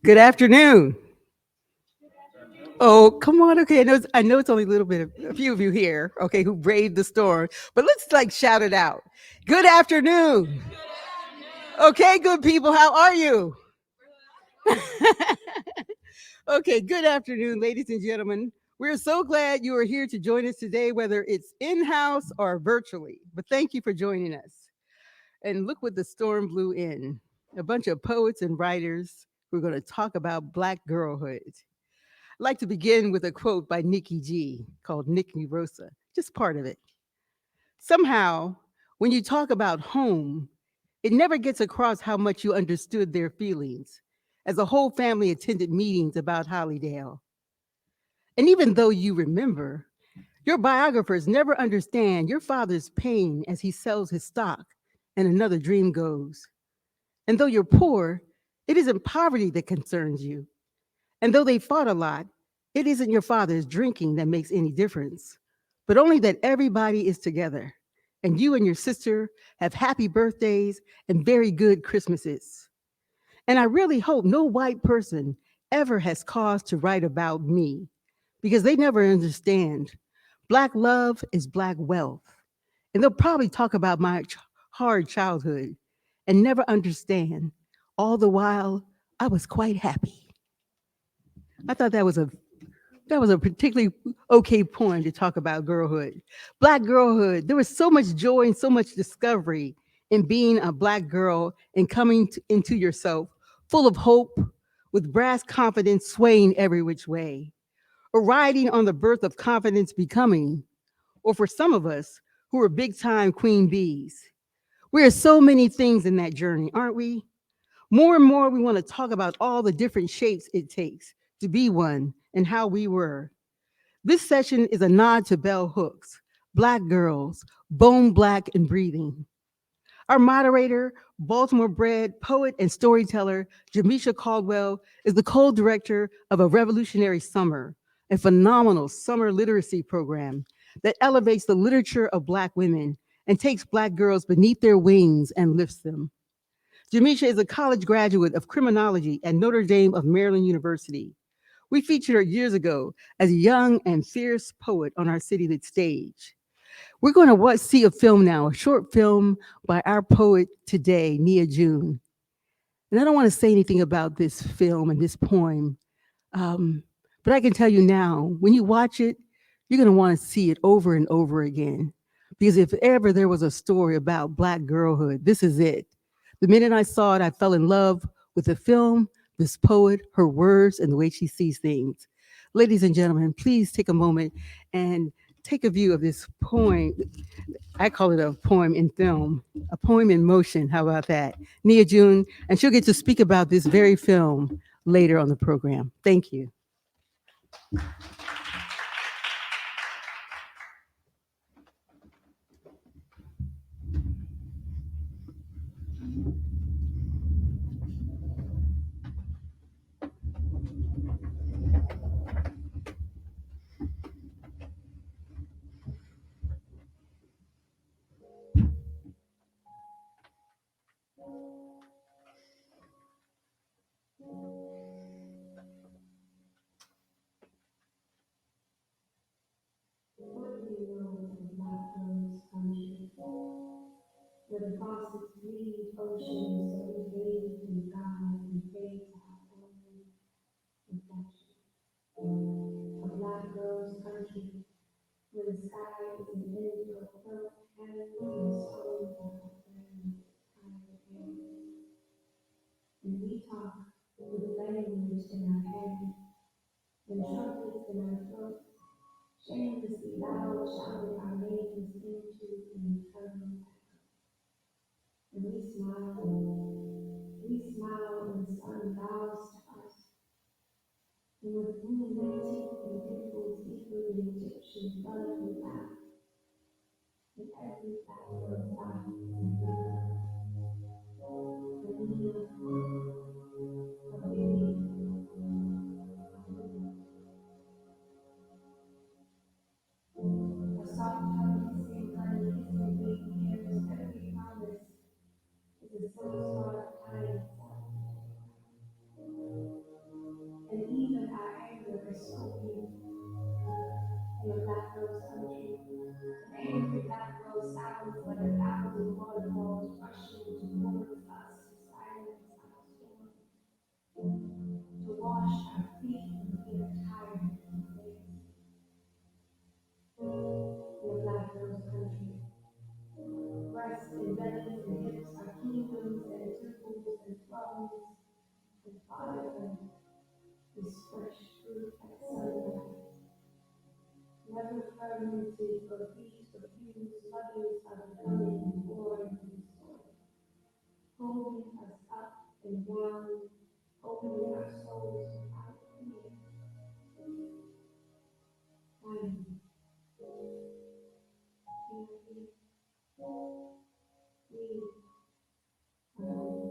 Good afternoon. Oh, come on. Okay, I know it's only a little bit of a few of you here, okay, who braved the storm, but let's like shout it out. Good afternoon. Okay, good people, how are you? Okay, good afternoon, ladies and gentlemen. We're so glad you are here to join us today, whether it's in-house or virtually. But thank you for joining us. And look what the storm blew in. A bunch of poets and writers who are going to talk about Black girlhood. I'd like to begin with a quote by Nikki G called Nikki Rosa, just part of it. Somehow, when you talk about home, it never gets across how much you understood their feelings, as a whole family attended meetings about Hollydale. And even though you remember, your biographers never understand your father's pain as he sells his stock and another dream goes. And though you're poor, it isn't poverty that concerns you. And though they fought a lot, it isn't your father's drinking that makes any difference, but only that everybody is together. And you and your sister have happy birthdays and very good Christmases. And I really hope no white person ever has cause to write about me because they never understand. Black love is Black wealth. And they'll probably talk about my hard childhood and never understand. All the while, I was quite happy. I thought that was a particularly okay poem to talk about girlhood. Black girlhood. There was so much joy and so much discovery in being a Black girl and coming into yourself, full of hope, with brass confidence swaying every which way, or riding on the birth of confidence becoming, or for some of us who are big time queen bees. We are so many things in that journey, aren't we? More and more, we want to talk about all the different shapes it takes to be one and how we were. This session is a nod to bell hooks, Black girls, bone black and breathing. Our moderator, Baltimore bred poet and storyteller Jamisha Caldwell, is the co director of a Revolutionary Summer, a phenomenal summer literacy program that elevates the literature of Black women and takes Black girls beneath their wings and lifts them. Jamisha is a college graduate of criminology at Notre Dame of Maryland University. We featured her years ago as a young and fierce poet on our CityLit stage. We're going to see a film now, a short film by our poet today, Nia June. And I don't want to say anything about this film and this poem, um, but I can tell you now, when you watch it, you're going to want to see it over and over again. Because if ever there was a story about Black girlhood, this is it. The minute I saw it, I fell in love with the film, this poet, her words, and the way she sees things. Ladies and gentlemen, please take a moment and take a view of this poem. I call it a poem in film, a poem in motion. How about that? Nia June, and she'll get to speak about this very film later on the program. Thank you. What do you know of Black Rose Country, where the faucets bleed oceans that we bathe in God and fade to our own reflection? A Black Rose Country, where the sky is an indigo felt hand and the soul that our friends tired hands. And we talk with language in our head and trumpets in our throats, shamelessly loud, shouting our names into an eternal. And we smile when the sun bows to us. And with blue teeth and dimples equally Egyptian blood we laugh, and every backward laugh. And we flowers and fire is fresh fruit at sunrise. Never fermented or bees or fused, mothers are becoming and pouring into the soil, holding us up and down, opening our souls without fear. Finally, we are home.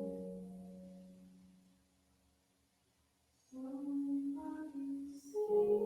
Somebody say,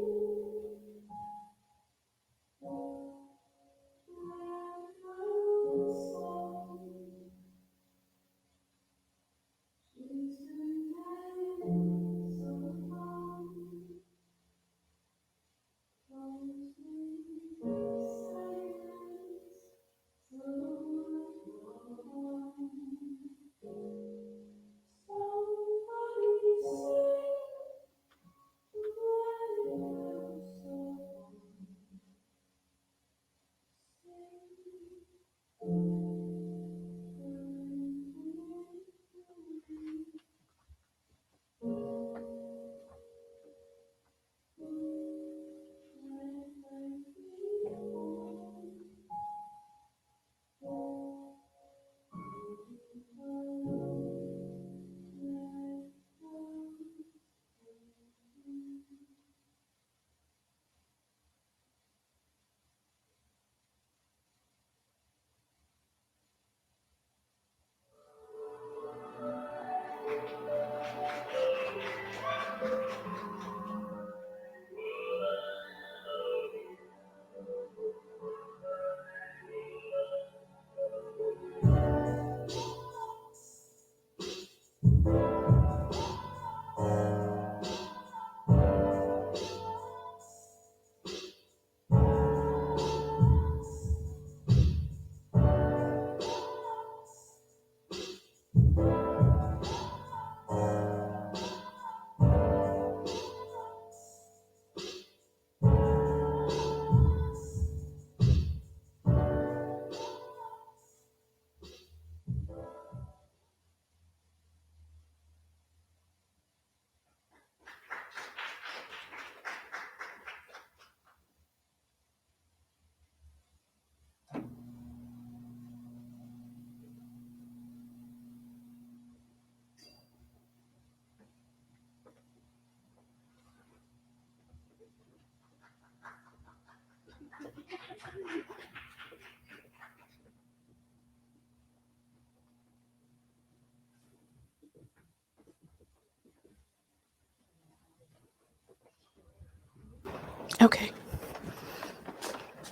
Okay.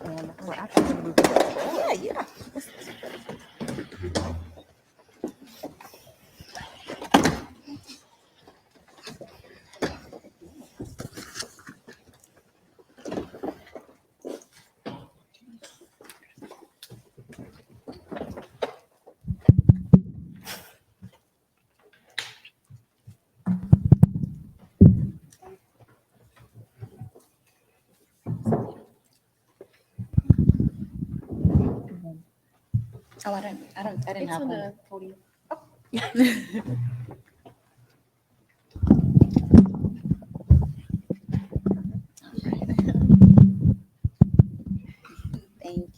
And we're actually going to move it. Yeah. Oh, I didn't have one. Podium. Thank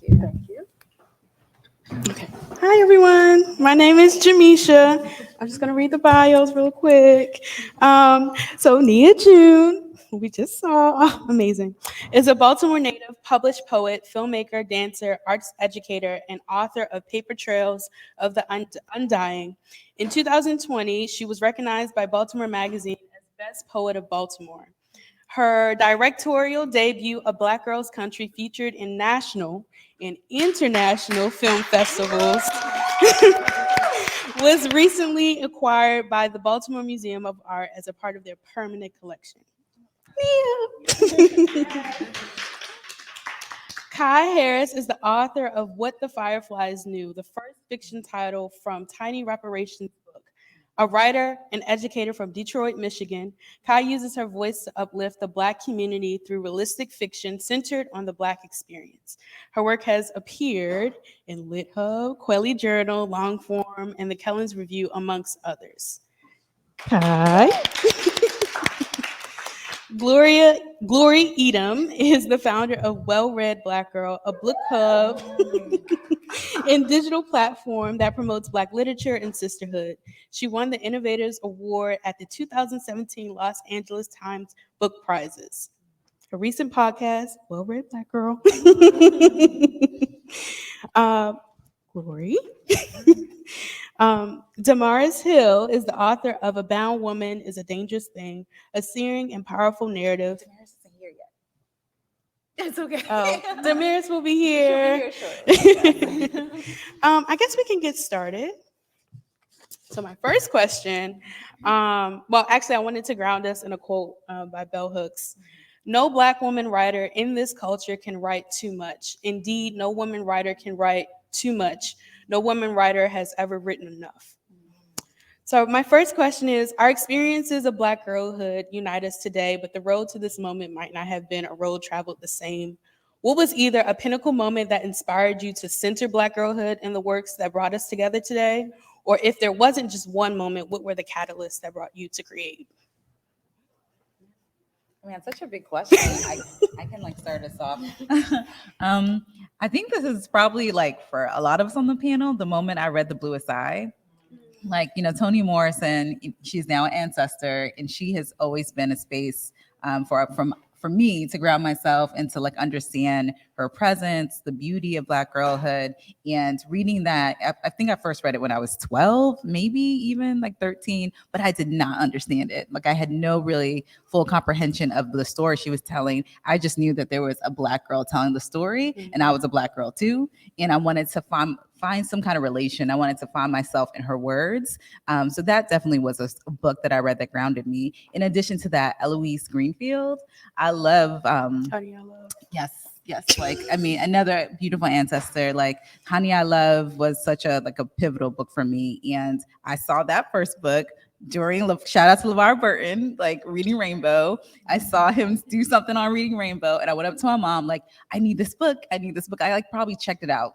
you. Thank you. Okay. Hi, everyone. My name is Jamisha. I'm just going to read the bios real quick. So Nia June, who we just saw, amazing, is a Baltimore native, published poet, filmmaker, dancer, arts educator, and author of Paper Trails of the Undying. In 2020, she was recognized by Baltimore Magazine as Best Poet of Baltimore. Her directorial debut, A Black Girl's Country, featured in national and international film festivals, was recently acquired by the Baltimore Museum of Art as a part of their permanent collection. Yeah. Kai Harris is the author of What the Fireflies Knew, the first fiction title from Tiny Reparations book. A writer and educator from Detroit, Michigan, Kai uses her voice to uplift the Black community through realistic fiction centered on the Black experience. Her work has appeared in Lit Hub, Quelly Journal, Longform, and the Kellens Review, amongst others. Hi. Glory Edom is the founder of Well Read Black Girl, a book hub and digital platform that promotes Black literature and sisterhood. She won the Innovators Award at the 2017 Los Angeles Times Book Prizes. Her recent podcast, Well Read Black Girl. Glory. Damaris Hill is the author of A Bound Woman is a Dangerous Thing, a searing and powerful narrative. Damaris isn't here yet. It's okay. Oh, Damaris will be here. I guess we can get started. So my first question, well, actually, I wanted to ground us in a quote by Bell Hooks. No Black woman writer in this culture can write too much. Indeed, no woman writer can write too much. No woman writer has ever written enough. So my first question is, our experiences of Black girlhood unite us today, but the road to this moment might not have been a road traveled the same. What was either a pinnacle moment that inspired you to center Black girlhood in the works that brought us together today? Or if there wasn't just one moment, what were the catalysts that brought you to create? I mean, it's such a big question. I can start us off. I think this is probably for a lot of us on the panel, the moment I read The Bluest Eye. Toni Morrison, she's now an ancestor, and she has always been a space for me to ground myself and to understand her presence, the beauty of Black girlhood. And reading that, I think I first read it when I was 12, maybe even 13, but I did not understand it. I had no really full comprehension of the story she was telling. I just knew that there was a Black girl telling the story, and I was a Black girl too. And I wanted to find some kind of relation. I wanted to find myself in her words. So that definitely was a book that I read that grounded me. In addition to that, Eloise Greenfield, I love. Honey, I love. Yes. Another beautiful ancestor. Honey, I Love was such a pivotal book for me. And I saw that first book during, shout out to LeVar Burton, Reading Rainbow. I saw him do something on Reading Rainbow, and I went up to my mom, I need this book. I probably checked it out,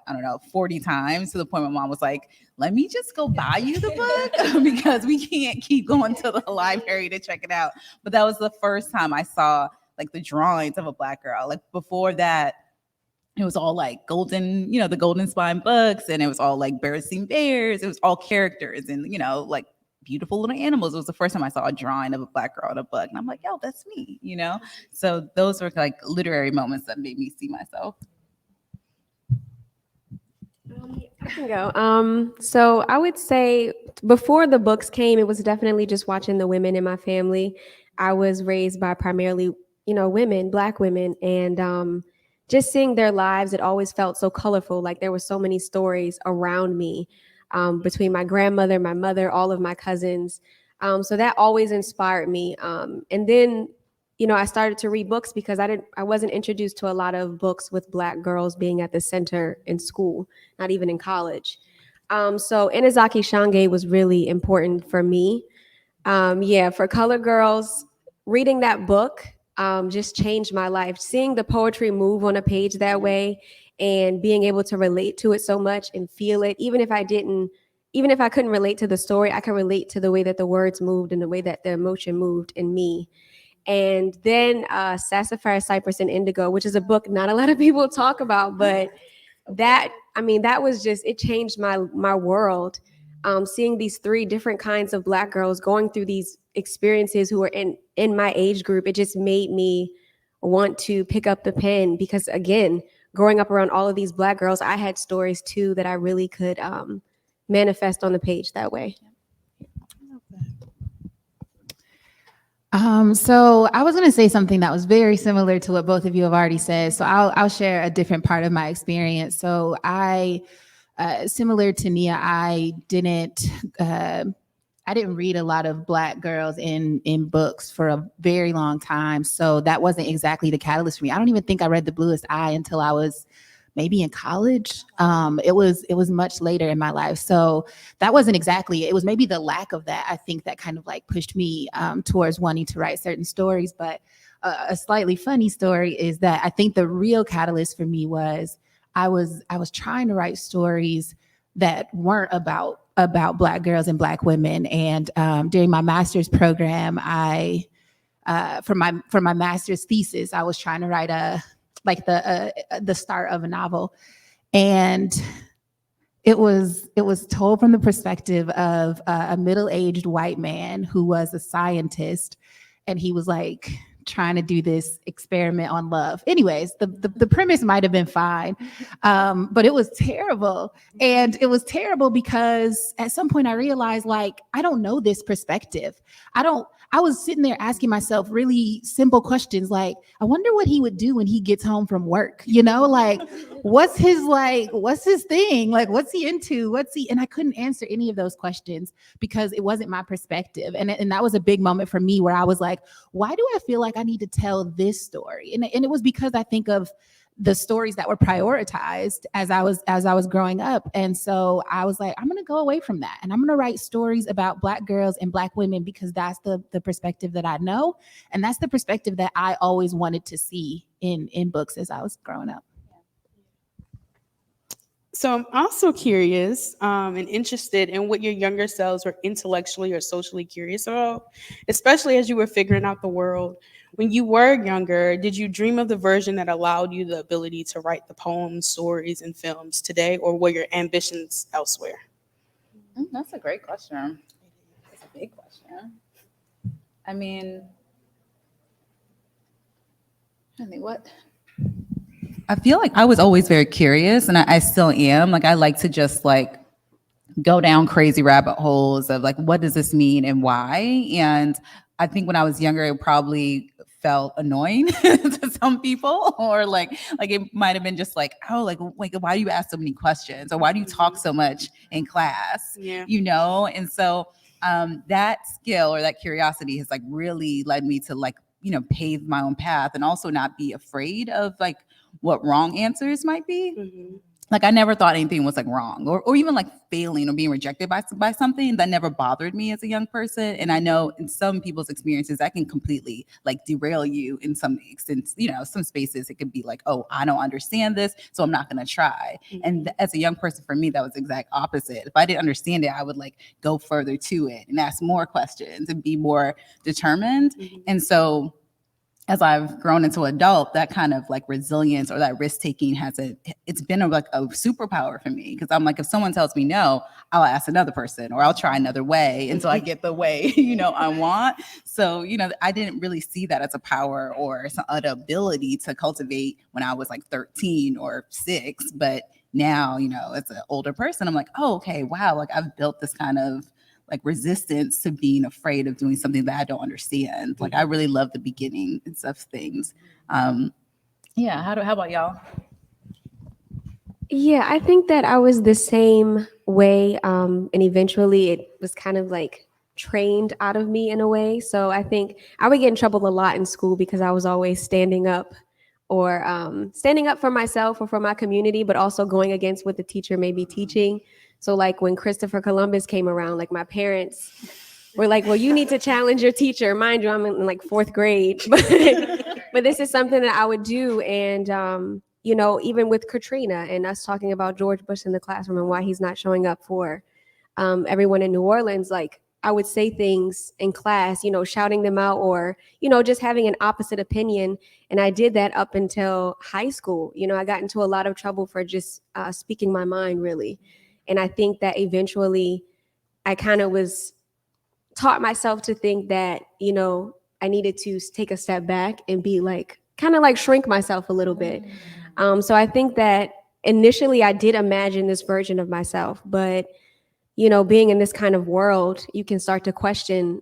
40 times, to the point my mom was like, let me just go buy you the book because we can't keep going to the library to check it out. But that was the first time I saw the drawings of a Black girl. Before that, it was all golden, the Golden Spine books, and it was all Berenstain Bears. It was all characters and, beautiful little animals. It was the first time I saw a drawing of a Black girl in a book. And I'm like, yo, that's me, So those were literary moments that made me see myself. I can go. So I would say before the books came, it was definitely just watching the women in my family. I was raised by primarily, women, Black women, and just seeing their lives, it always felt so colorful. There were so many stories around me, between my grandmother, my mother, all of my cousins. So that always inspired me. And then, I started to read books because I wasn't introduced to a lot of books with Black girls being at the center in school, not even in college. So Inazaki Shange was really important for me. For Color Girls, reading that book just changed my life. Seeing the poetry move on a page that way and being able to relate to it so much and feel it, even if I couldn't relate to the story, I could relate to the way that the words moved and the way that the emotion moved in me. And then Sassafras, Cypress, and Indigo, which is a book not a lot of people talk about, but that was just, it changed my world. Seeing these three different kinds of Black girls going through these experiences who were in my age group, it just made me want to pick up the pen because, again, growing up around all of these Black girls, I had stories too that I really could manifest on the page that way. So I was going to say something that was very similar to what both of you have already said. So I'll share a different part of my experience. So similar to Nia, I didn't read a lot of Black girls in books for a very long time. So that wasn't exactly the catalyst for me. I don't even think I read The Bluest Eye until I was maybe in college. It was much later in my life. So that wasn't exactly, it was maybe the lack of that, I think, that kind of pushed me towards wanting to write certain stories. But a slightly funny story is that I think the real catalyst for me was I was trying to write stories that weren't about Black girls and Black women. And during my master's program, for my master's thesis, I was trying to write the start of a novel, and it was told from the perspective of a middle-aged white man who was a scientist, and he was like trying to do this experiment on love. Anyways, the premise might have been fine, but it was terrible. And it was terrible because at some point I realized, like, I don't know this perspective. I was sitting there asking myself really simple questions, like, I wonder what he would do when he gets home from work, like, what's his thing? Like, what's he into? And I couldn't answer any of those questions because it wasn't my perspective. And that was a big moment for me where I was like, why do I feel like I need to tell this story? And it was because I think of the stories that were prioritized as I was growing up. And so I was like, I'm going to go away from that. And I'm going to write stories about Black girls and Black women because that's the perspective that I know. And that's the perspective that I always wanted to see in books as I was growing up. So I'm also curious and interested in what your younger selves were intellectually or socially curious about, especially as you were figuring out the world. When you were younger, did you dream of the version that allowed you the ability to write the poems, stories, and films today, or were your ambitions elsewhere? That's a great question. It's a big question. I mean, I feel like I was always very curious, and I still am. Like, I like to just like go down crazy rabbit holes of like, what does this mean and why? And I think when I was younger, it probably felt annoying to some people, or like it might have been just like, oh, like why do you ask so many questions, or why do you talk so much in class? Yeah. And so that skill or that curiosity has like really led me to like, pave my own path, and also not be afraid of like what wrong answers might be. Mm-hmm. Like, I never thought anything was like wrong, or even like failing or being rejected by something. That never bothered me as a young person. And I know in some people's experiences that can completely like derail you in some extent. Some spaces it could be like, oh, I don't understand this, so I'm not going to try. Mm-hmm. And as a young person, for me, that was the exact opposite. If I didn't understand it, I would like go further to it and ask more questions and be more determined. Mm-hmm. And so as I've grown into adult, that kind of like resilience or that risk taking it's been a superpower for me, because I'm like, if someone tells me no, I'll ask another person, or I'll try another way until I get the way I want. So I didn't really see that as a power or an ability to cultivate when I was like 13 or 6, but now as an older person, I'm like, oh, okay, wow, like I've built this kind of like resistance to being afraid of doing something that I don't understand. Like, I really love the beginning of things. Yeah. How about y'all? Yeah, I think that I was the same way. And eventually it was kind of like trained out of me in a way. So I think I would get in trouble a lot in school because I was always standing up for myself or for my community, but also going against what the teacher may be teaching. So like when Christopher Columbus came around, like my parents were like, well, you need to challenge your teacher. Mind you, I'm in like 4th grade, but this is something that I would do. And, even with Katrina and us talking about George Bush in the classroom and why he's not showing up for everyone in New Orleans, like I would say things in class, shouting them out, or, just having an opposite opinion. And I did that up until high school. I got into a lot of trouble for just speaking my mind, really. And I think that eventually I kind of was taught myself to think that, I needed to take a step back and be like, kind of like shrink myself a little bit. So I think that initially I did imagine this version of myself, but, being in this kind of world, you can start to question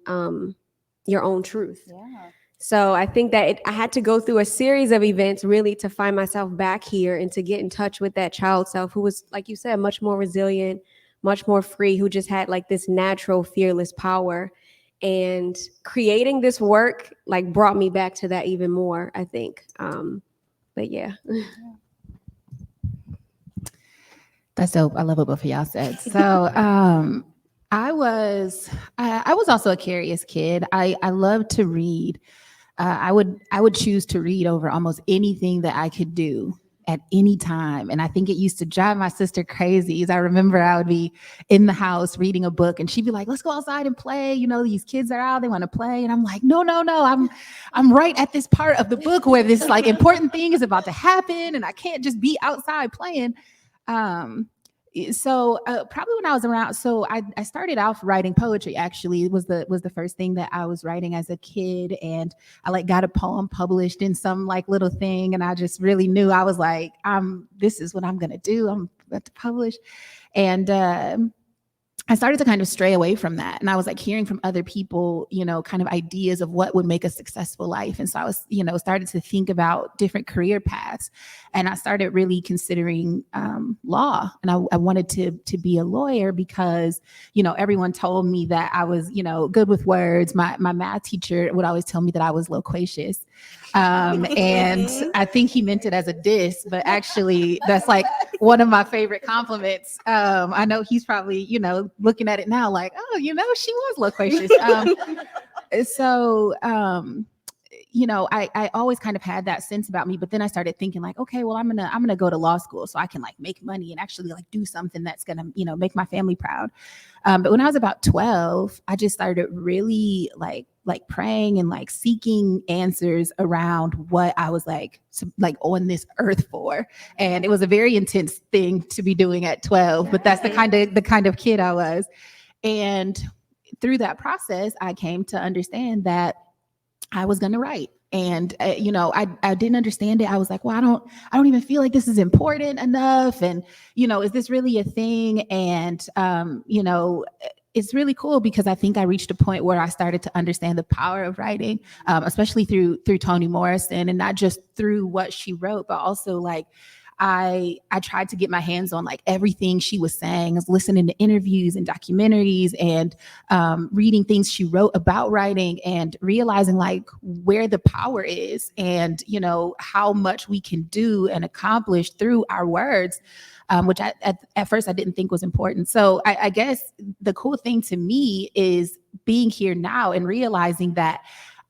your own truth. Yeah. So I think that I had to go through a series of events really to find myself back here and to get in touch with that child self who was, like you said, much more resilient, much more free, who just had like this natural, fearless power. And creating this work like brought me back to that even more, I think. But yeah. That's dope. I love what both of y'all said. So I was also a curious kid. I loved to read. I would choose to read over almost anything that I could do. at any time. And I think it used to drive my sister crazy. As I remember, I would be in the house reading a book and she'd be like, let's go outside and play. You know, these kids are out, they want to play. And I'm like, no, I'm right at this part of the book where this like important thing is about to happen and I can't just be outside playing. So probably when I was around, so I started off writing poetry. Actually, it was the first thing that I was writing as a kid, and I like got a poem published in some like little thing, and I just really knew I was like, this is what I'm gonna do. I'm about to publish, and I started to kind of stray away from that. And I was like hearing from other people, you know, kind of ideas of what would make a successful life. And so I was, you know, started to think about different career paths. And I started really considering law. And I wanted to be a lawyer because, you know, everyone told me that I was, you know, good with words. My math teacher would always tell me that I was loquacious. And I think he meant it as a diss, but actually that's like one of my favorite compliments. I know he's probably, you know, looking at it now like, oh, you know, she was loquacious. You know, I always kind of had that sense about me, but then I started thinking like, okay, well, I'm gonna go to law school so I can like make money and actually like do something that's gonna, you know, make my family proud. But when I was about 12, I just started really like praying and like seeking answers around what I was like on this earth for. And it was a very intense thing to be doing at 12, but that's the kind of kid I was. And through that process, I came to understand that I was going to write. And, you know, I didn't understand it. I was like, well, I don't even feel like this is important enough. And, you know, is this really a thing? And, you know, it's really cool because I think I reached a point where I started to understand the power of writing, especially through Toni Morrison, and not just through what she wrote, but also like I tried to get my hands on like everything she was saying. I was listening to interviews and documentaries and reading things she wrote about writing and realizing like where the power is and, you know, how much we can do and accomplish through our words. Which at first I didn't think was important. So I guess the cool thing to me is being here now and realizing that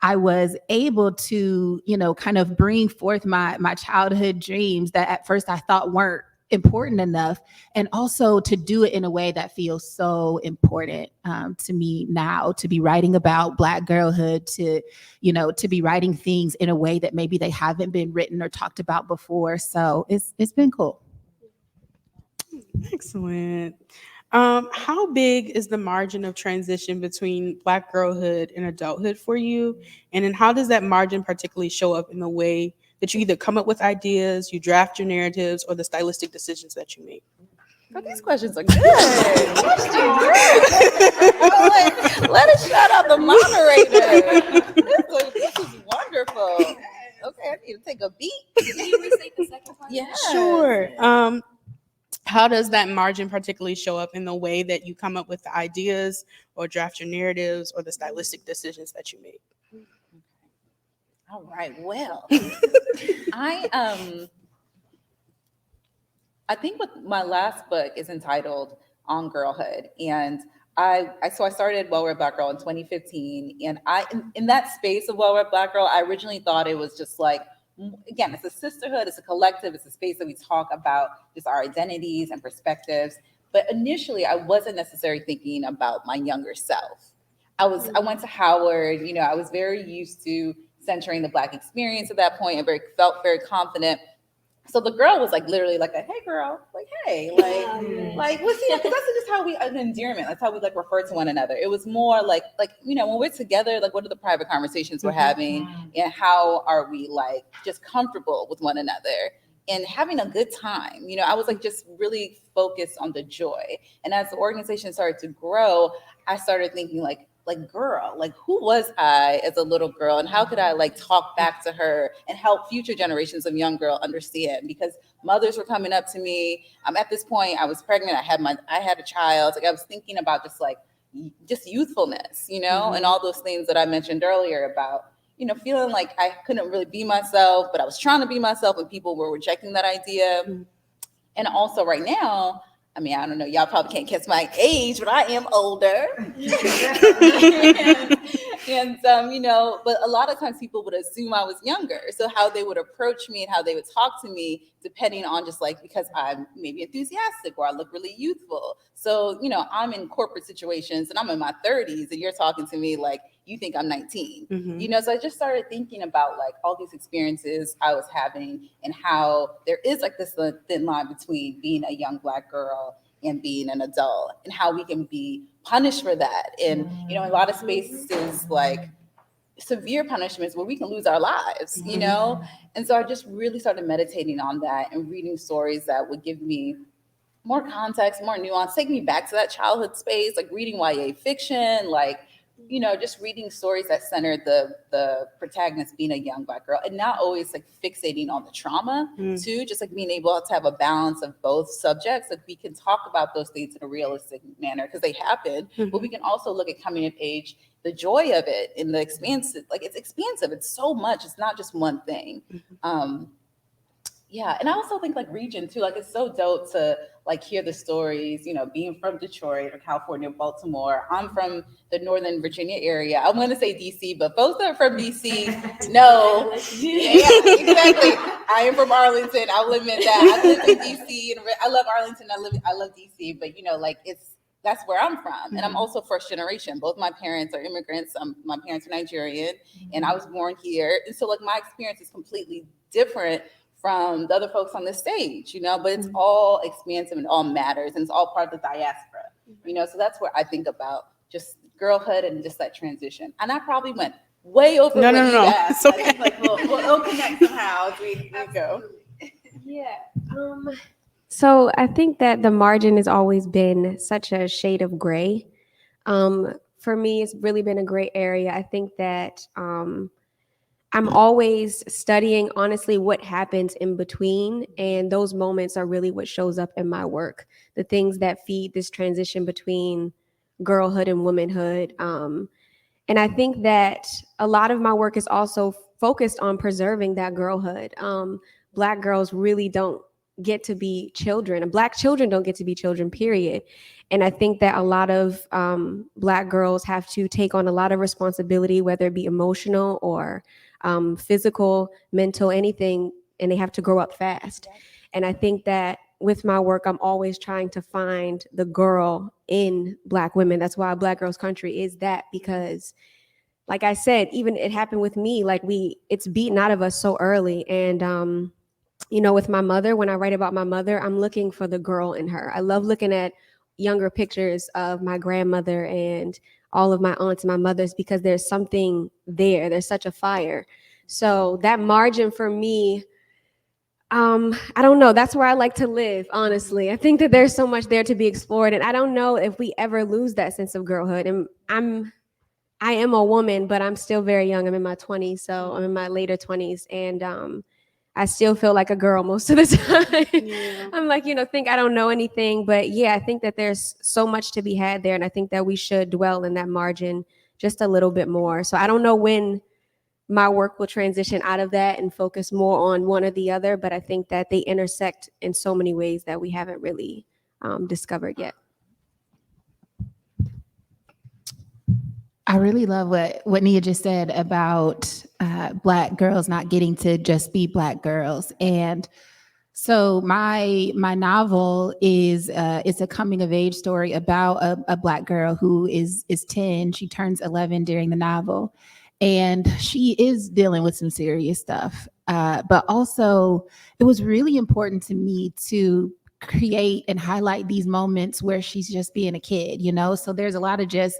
I was able to, you know, kind of bring forth my childhood dreams that at first I thought weren't important enough, and also to do it in a way that feels so important to me now, to be writing about Black girlhood, to, you know, to be writing things in a way that maybe they haven't been written or talked about before. So it's been cool. Excellent. How big is the margin of transition between Black girlhood and adulthood for you? And then how does that margin particularly show up in the way that you either come up with ideas, you draft your narratives, or the stylistic decisions that you make? Oh, these questions are good. Let us shout out the moderator. This is wonderful. Okay, I need to take a beat. Can you restate the second part? Yeah. Sure. How does that margin particularly show up in the way that you come up with the ideas or draft your narratives or the stylistic decisions that you make? All right. Well, I think with my last book is entitled On Girlhood, and I started Well Read Black Girl in 2015, and in that space of Well Read Black Girl, I originally thought it was just like, again, it's a sisterhood, it's a collective, it's a space that we talk about just our identities and perspectives. But initially, I wasn't necessarily thinking about my younger self. I went to Howard, you know, I was very used to centering the Black experience at that point, and felt very confident. So the girl was like literally like a hey girl, like hey, like what's you know, because that's just how we an endearment. That's how we like refer to one another. It was more like you know, when we're together, like what are the private conversations we're having, and how are we like just comfortable with one another and having a good time. You know, I was like just really focused on the joy. And as the organization started to grow, I started thinking like girl, like who was I as a little girl, and how could I like talk back to her and help future generations of young girl understand? Because mothers were coming up to me. At this point, I was pregnant. I had a child. Like I was thinking about just youthfulness, you know, and all those things that I mentioned earlier about, you know, feeling like I couldn't really be myself, but I was trying to be myself, and people were rejecting that idea. And also right now, I mean, I don't know, y'all probably can't guess my age, but I am older. And, you And but a lot of times people would assume I was younger. So how they would approach me and how they would talk to me, depending on just like, because I'm maybe enthusiastic or I look really youthful. So, I'm in corporate situations and I'm in my 30s and you're talking to me like you think I'm 19. So I just started thinking about like all these experiences I was having and how there is like this thin line between being a young Black girl and being an adult, and how we can be punished for that. And, in a lot of spaces, like severe punishments where we can lose our lives, And so I just really started meditating on that and reading stories that would give me more context, more nuance, take me back to that childhood space, like reading YA fiction, like, just reading stories that center the protagonist being a young Black girl and not always like fixating on the trauma too, just like being able to have a balance of both subjects. Like we can talk about those things in a realistic manner because they happen, but we can also look at coming of age, the joy of it and the expansive, like it's expansive. It's so much. It's not just one thing. Yeah, and I also think like region too, like it's so dope to like hear the stories, being from Detroit or California, Baltimore. I'm from the Northern Virginia area. I'm going to say DC, but folks that are from DC know. Yeah, exactly. I am from Arlington. I'll admit that. I live in DC and I love Arlington. I love DC, but that's where I'm from. And I'm also first generation. Both my parents are immigrants. My parents are Nigerian and I was born here. And so like my experience is completely different from the other folks on the stage, but it's all expansive and all matters and it's all part of the diaspora, so that's where I think about just girlhood and just that transition. And I probably went way over what you asked. It's okay. I think like we'll connect somehow as we go. Yeah. So I think that the margin has always been such a shade of gray. For me, it's really been a gray area. I think that I'm always studying, honestly, what happens in between. And those moments are really what shows up in my work, the things that feed this transition between girlhood and womanhood. And I think that a lot of my work is also focused on preserving that girlhood. Black girls really don't get to be children, and Black children don't get to be children, period. And I think that a lot of Black girls have to take on a lot of responsibility, whether it be emotional or physical, mental, anything, and they have to grow up fast. And I think that with my work, I'm always trying to find the girl in Black women. That's why Black Girls Country is that, because like I said, even it happened with me, like it's beaten out of us so early. And, with my mother, when I write about my mother, I'm looking for the girl in her. I love looking at younger pictures of my grandmother and all of my aunts and my mothers, because there's something there. There's such a fire. So that margin for me, I don't know. That's where I like to live, honestly. I think that there's so much there to be explored. And I don't know if we ever lose that sense of girlhood. And I am a woman, but I'm still very young. I'm in my 20s. So I'm in my later 20s. And I still feel like a girl most of the time. Yeah. I'm like, think I don't know anything. But yeah, I think that there's so much to be had there. And I think that we should dwell in that margin just a little bit more. So I don't know when my work will transition out of that and focus more on one or the other. But I think that they intersect in so many ways that we haven't really discovered yet. I really love what Nia just said about Black girls not getting to just be Black girls. And so my novel is it's a coming of age story about a Black girl who is 10. She turns 11 during the novel, and she is dealing with some serious stuff. But also, it was really important to me to create and highlight these moments where she's just being a kid, So there's a lot of just,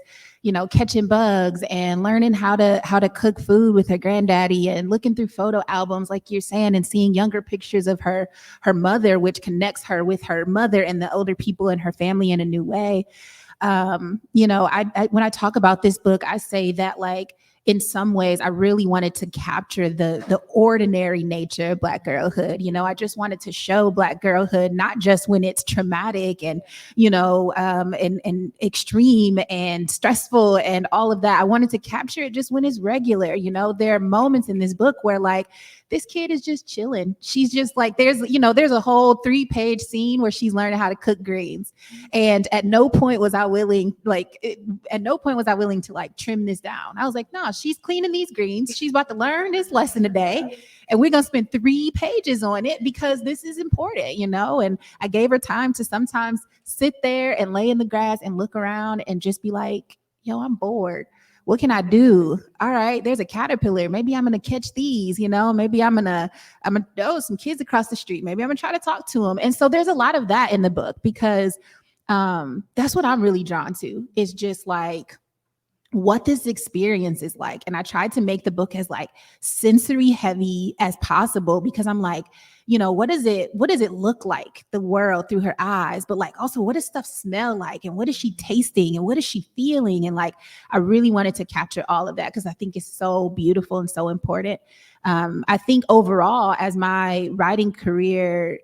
catching bugs and learning how to cook food with her granddaddy and looking through photo albums, like you're saying, and seeing younger pictures of her mother, which connects her with her mother and the older people in her family in a new way. I when I talk about this book, I say that like in some ways, I really wanted to capture the ordinary nature of Black girlhood. I just wanted to show Black girlhood, not just when it's traumatic and, and extreme and stressful and all of that. I wanted to capture it just when it's regular. There are moments in this book where like, this kid is just chilling. She's just like, there's a whole 3-page scene where she's learning how to cook greens. And at no point was I willing to like trim this down. I was like, no, she's cleaning these greens. She's about to learn this lesson today. And we're going to spend 3 pages on it because this is important, And I gave her time to sometimes sit there and lay in the grass and look around and just be like, yo, I'm bored. What can I do? All right, there's a caterpillar. Maybe I'm gonna catch these, maybe I'm gonna some kids across the street. Maybe I'm gonna try to talk to them. And so there's a lot of that in the book because that's what I'm really drawn to. Is just like what this experience is like. And I tried to make the book as like sensory heavy as possible because I'm like, what does it look like, the world through her eyes, but like also what does stuff smell like and what is she tasting and what is she feeling? And like, I really wanted to capture all of that because I think it's so beautiful and so important. I think overall, as my writing career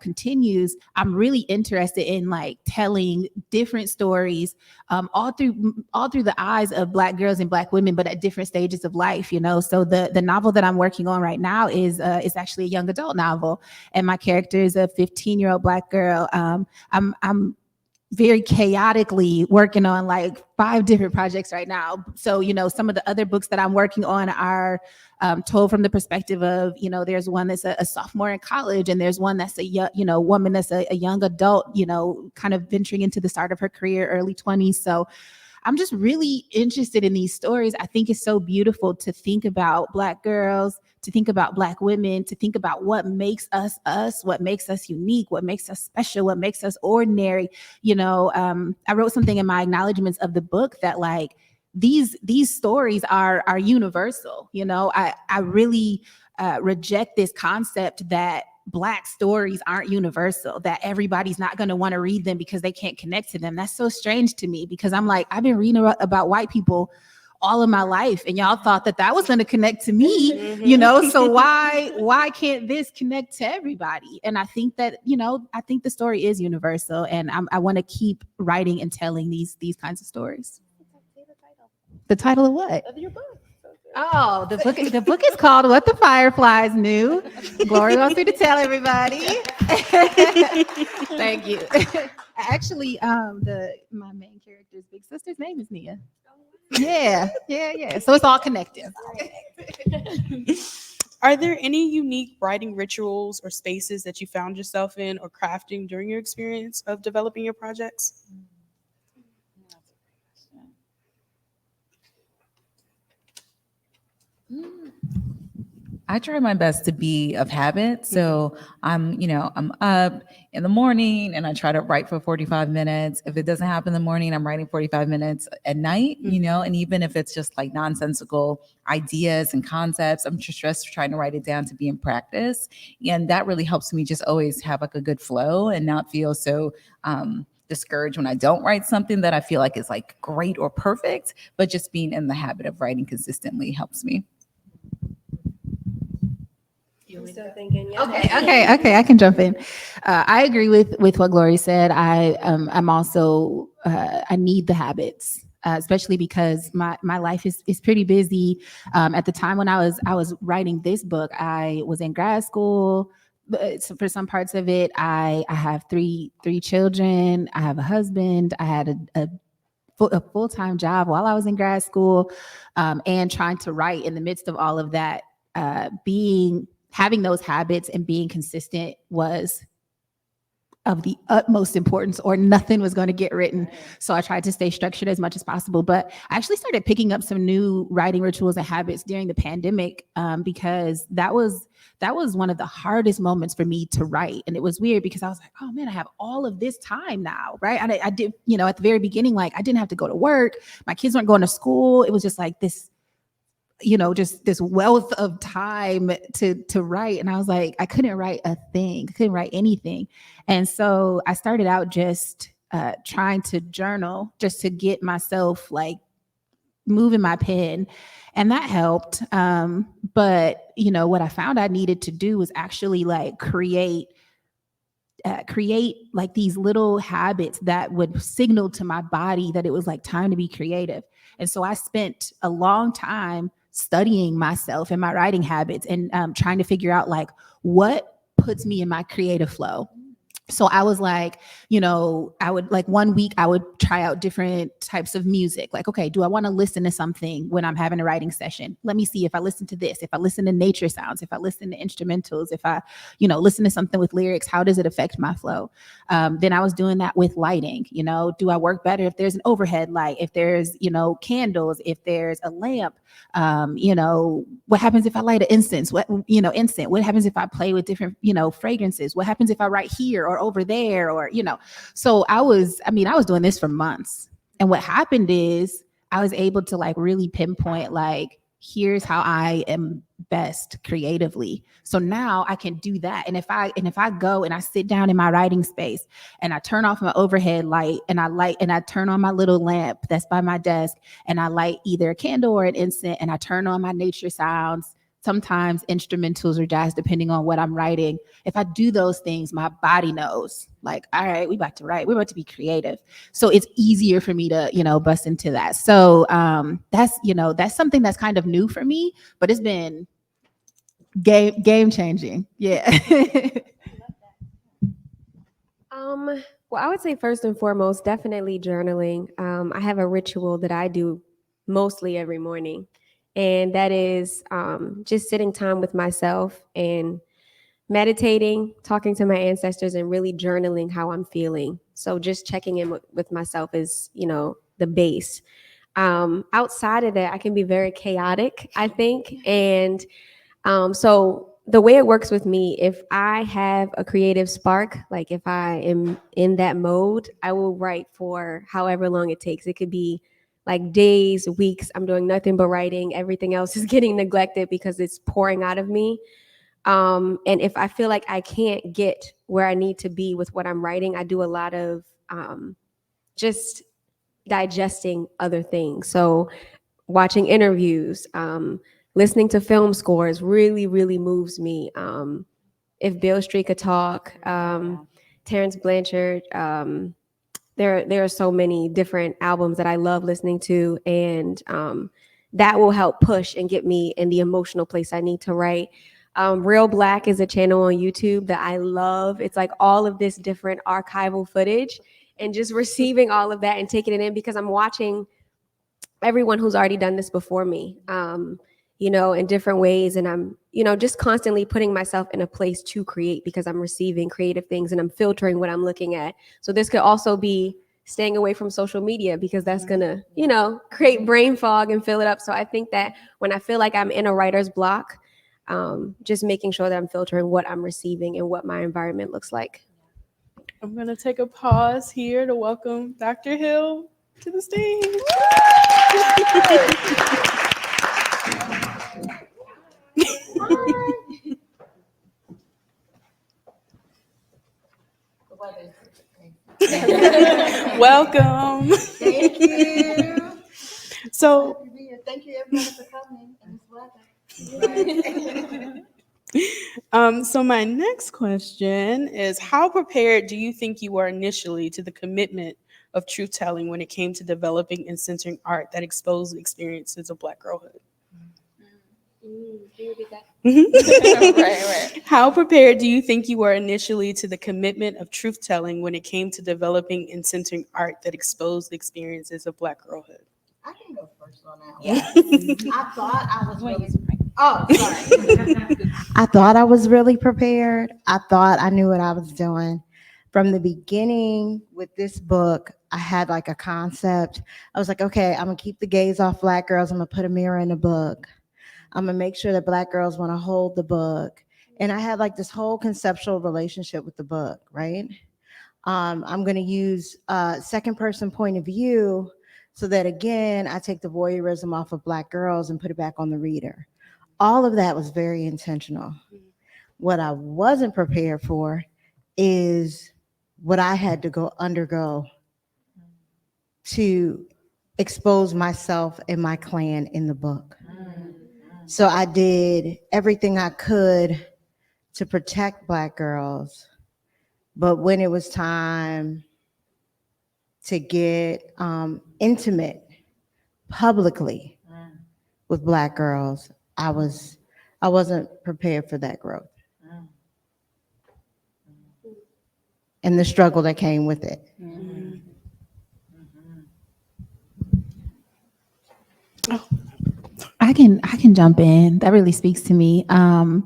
continues, I'm really interested in like telling different stories all through the eyes of Black girls and Black women, but at different stages of life. So the novel that I'm working on right now is actually a young adult novel, and my character is a 15-year-old Black girl. I'm very chaotically working on like 5 different projects right now. So, some of the other books that I'm working on are told from the perspective of, there's one that's a sophomore in college, and there's one that's a young, woman that's a young adult, kind of venturing into the start of her career, early 20s. So I'm just really interested in these stories. I think it's so beautiful to think about Black girls, to think about Black women, to think about what makes us us, what makes us unique, what makes us special, what makes us ordinary. I wrote something in my acknowledgments of the book that like these stories are universal. I really reject this concept that Black stories aren't universal, that everybody's not going to want to read them because they can't connect to them. That's so strange to me because I'm like, I've been reading about white people all of my life, and y'all thought that was going to connect to me, so why can't this connect to everybody? And I think that, I think the story is universal, and I want to keep writing and telling these kinds of stories. The title of what? Of your book. Oh, the book is called What the Fireflies Knew. Glory wants me to tell everybody. Thank you. Actually, my main character's big sister's name is Nia. Yeah. So it's all connected. Are there any unique writing rituals or spaces that you found yourself in or crafting during your experience of developing your projects? I try my best to be of habit. So I'm up in the morning and I try to write for 45 minutes. If it doesn't happen in the morning, I'm writing 45 minutes at night, and even if it's just like nonsensical ideas and concepts, I'm just trying to write it down to be in practice. And that really helps me just always have like a good flow and not feel so discouraged when I don't write something that I feel like is like great or perfect, but just being in the habit of writing consistently helps me. I'm still thinking. Yeah. Okay. I can jump in. I agree with what Glory said. I'm also I need the habits, especially because my life is pretty busy. At the time when I was writing this book, I was in grad school. So for some parts of it, I have three children. I have a husband. I had a full-time job while I was in grad school, and trying to write in the midst of all of that. Having those habits and being consistent was of the utmost importance, or nothing was going to get written. So I tried to stay structured as much as possible. But I actually started picking up some new writing rituals and habits during the pandemic, because that was one of the hardest moments for me to write. And it was weird because I was like, oh man, I have all of this time now, right? And I did, at the very beginning, like I didn't have to go to work. My kids weren't going to school. It was just like this, just this wealth of time to write. And I was like, I couldn't write a thing, couldn't write anything. And so I started out just trying to journal, just to get myself like moving my pen, and that helped. But what I found I needed to do was actually like create like these little habits that would signal to my body that it was like time to be creative. And so I spent a long time studying myself and my writing habits, and trying to figure out like what puts me in my creative flow. So I was like, I would like 1 week I would try out different types of music. Like, okay, do I want to listen to something when I'm having a writing session? Let me see if I listen to this, if I listen to nature sounds, if I listen to instrumentals, if I, listen to something with lyrics, how does it affect my flow? Then I was doing that with lighting. Do I work better if there's an overhead light, if there's, candles, if there's a lamp? What happens if I light an incense? What happens if I play with different, fragrances? What happens if I write here or over there? Or, so I was doing this for months. And what happened is I was able to like really pinpoint, like, here's how I am best creatively. So now I can do that. And if I go and I sit down in my writing space and I turn off my overhead light and I turn on my little lamp that's by my desk, and I light either a candle or an incense, and I turn on my nature sounds, sometimes instrumentals or jazz, depending on what I'm writing. If I do those things, my body knows, like, all right, we about to write, we're about to be creative. So it's easier for me to, bust into that. So that's something that's kind of new for me, but it's been game changing. Yeah. Well, I would say first and foremost, definitely journaling. I have a ritual that I do mostly every morning, and that is just sitting time with myself and meditating, talking to my ancestors, and really journaling how I'm feeling. So just checking in with myself is, the base. Outside of that, I can be very chaotic, I think. And so the way it works with me, if I have a creative spark, like if I am in that mode, I will write for however long it takes. It could be like days, weeks. I'm doing nothing but writing. Everything else is getting neglected because it's pouring out of me. And if I feel like I can't get where I need to be with what I'm writing, I do a lot of just digesting other things. So watching interviews, listening to film scores really, really moves me. If Beale Street could talk, Terrence Blanchard, there are so many different albums that I love listening to, and that will help push and get me in the emotional place I need to write. Real Black is a channel on YouTube that I love. It's like all of this different archival footage and just receiving all of that and taking it in, because I'm watching everyone who's already done this before me, in different ways. And I'm, just constantly putting myself in a place to create, because I'm receiving creative things and I'm filtering what I'm looking at. So this could also be staying away from social media, because that's gonna, create brain fog and fill it up. So I think that when I feel like I'm in a writer's block, just making sure that I'm filtering what I'm receiving and what my environment looks like. I'm going to take a pause here to welcome Dr. Hill to the stage. Welcome. Thank you. So, Thank you everybody for coming in this weather. so my next question is, how prepared do you think you were initially to the commitment of truth-telling when it came to developing and censoring art that exposed the experiences of Black girlhood? Right. How prepared do you think you were initially to the commitment of truth-telling when it came to developing and censoring art that exposed the experiences of Black girlhood? I can go first on that one. Yes. I thought I was really. Oh, sorry. I thought I was really prepared. I thought I knew what I was doing. From the beginning with this book, I had like a concept. I was like, okay, I'm gonna keep the gaze off Black girls. I'm gonna put a mirror in the book. I'm gonna make sure that Black girls want to hold the book. And I had like this whole conceptual relationship with the book, right? I'm gonna use second person point of view, so that again, I take the voyeurism off of Black girls and put it back on the reader. All of that was very intentional. What I wasn't prepared for is what I had to undergo to expose myself and my clan in the book. So I did everything I could to protect Black girls. But when it was time to get intimate publicly with Black girls, I wasn't prepared for that growth and the struggle that came with it. I can jump in. That really speaks to me. I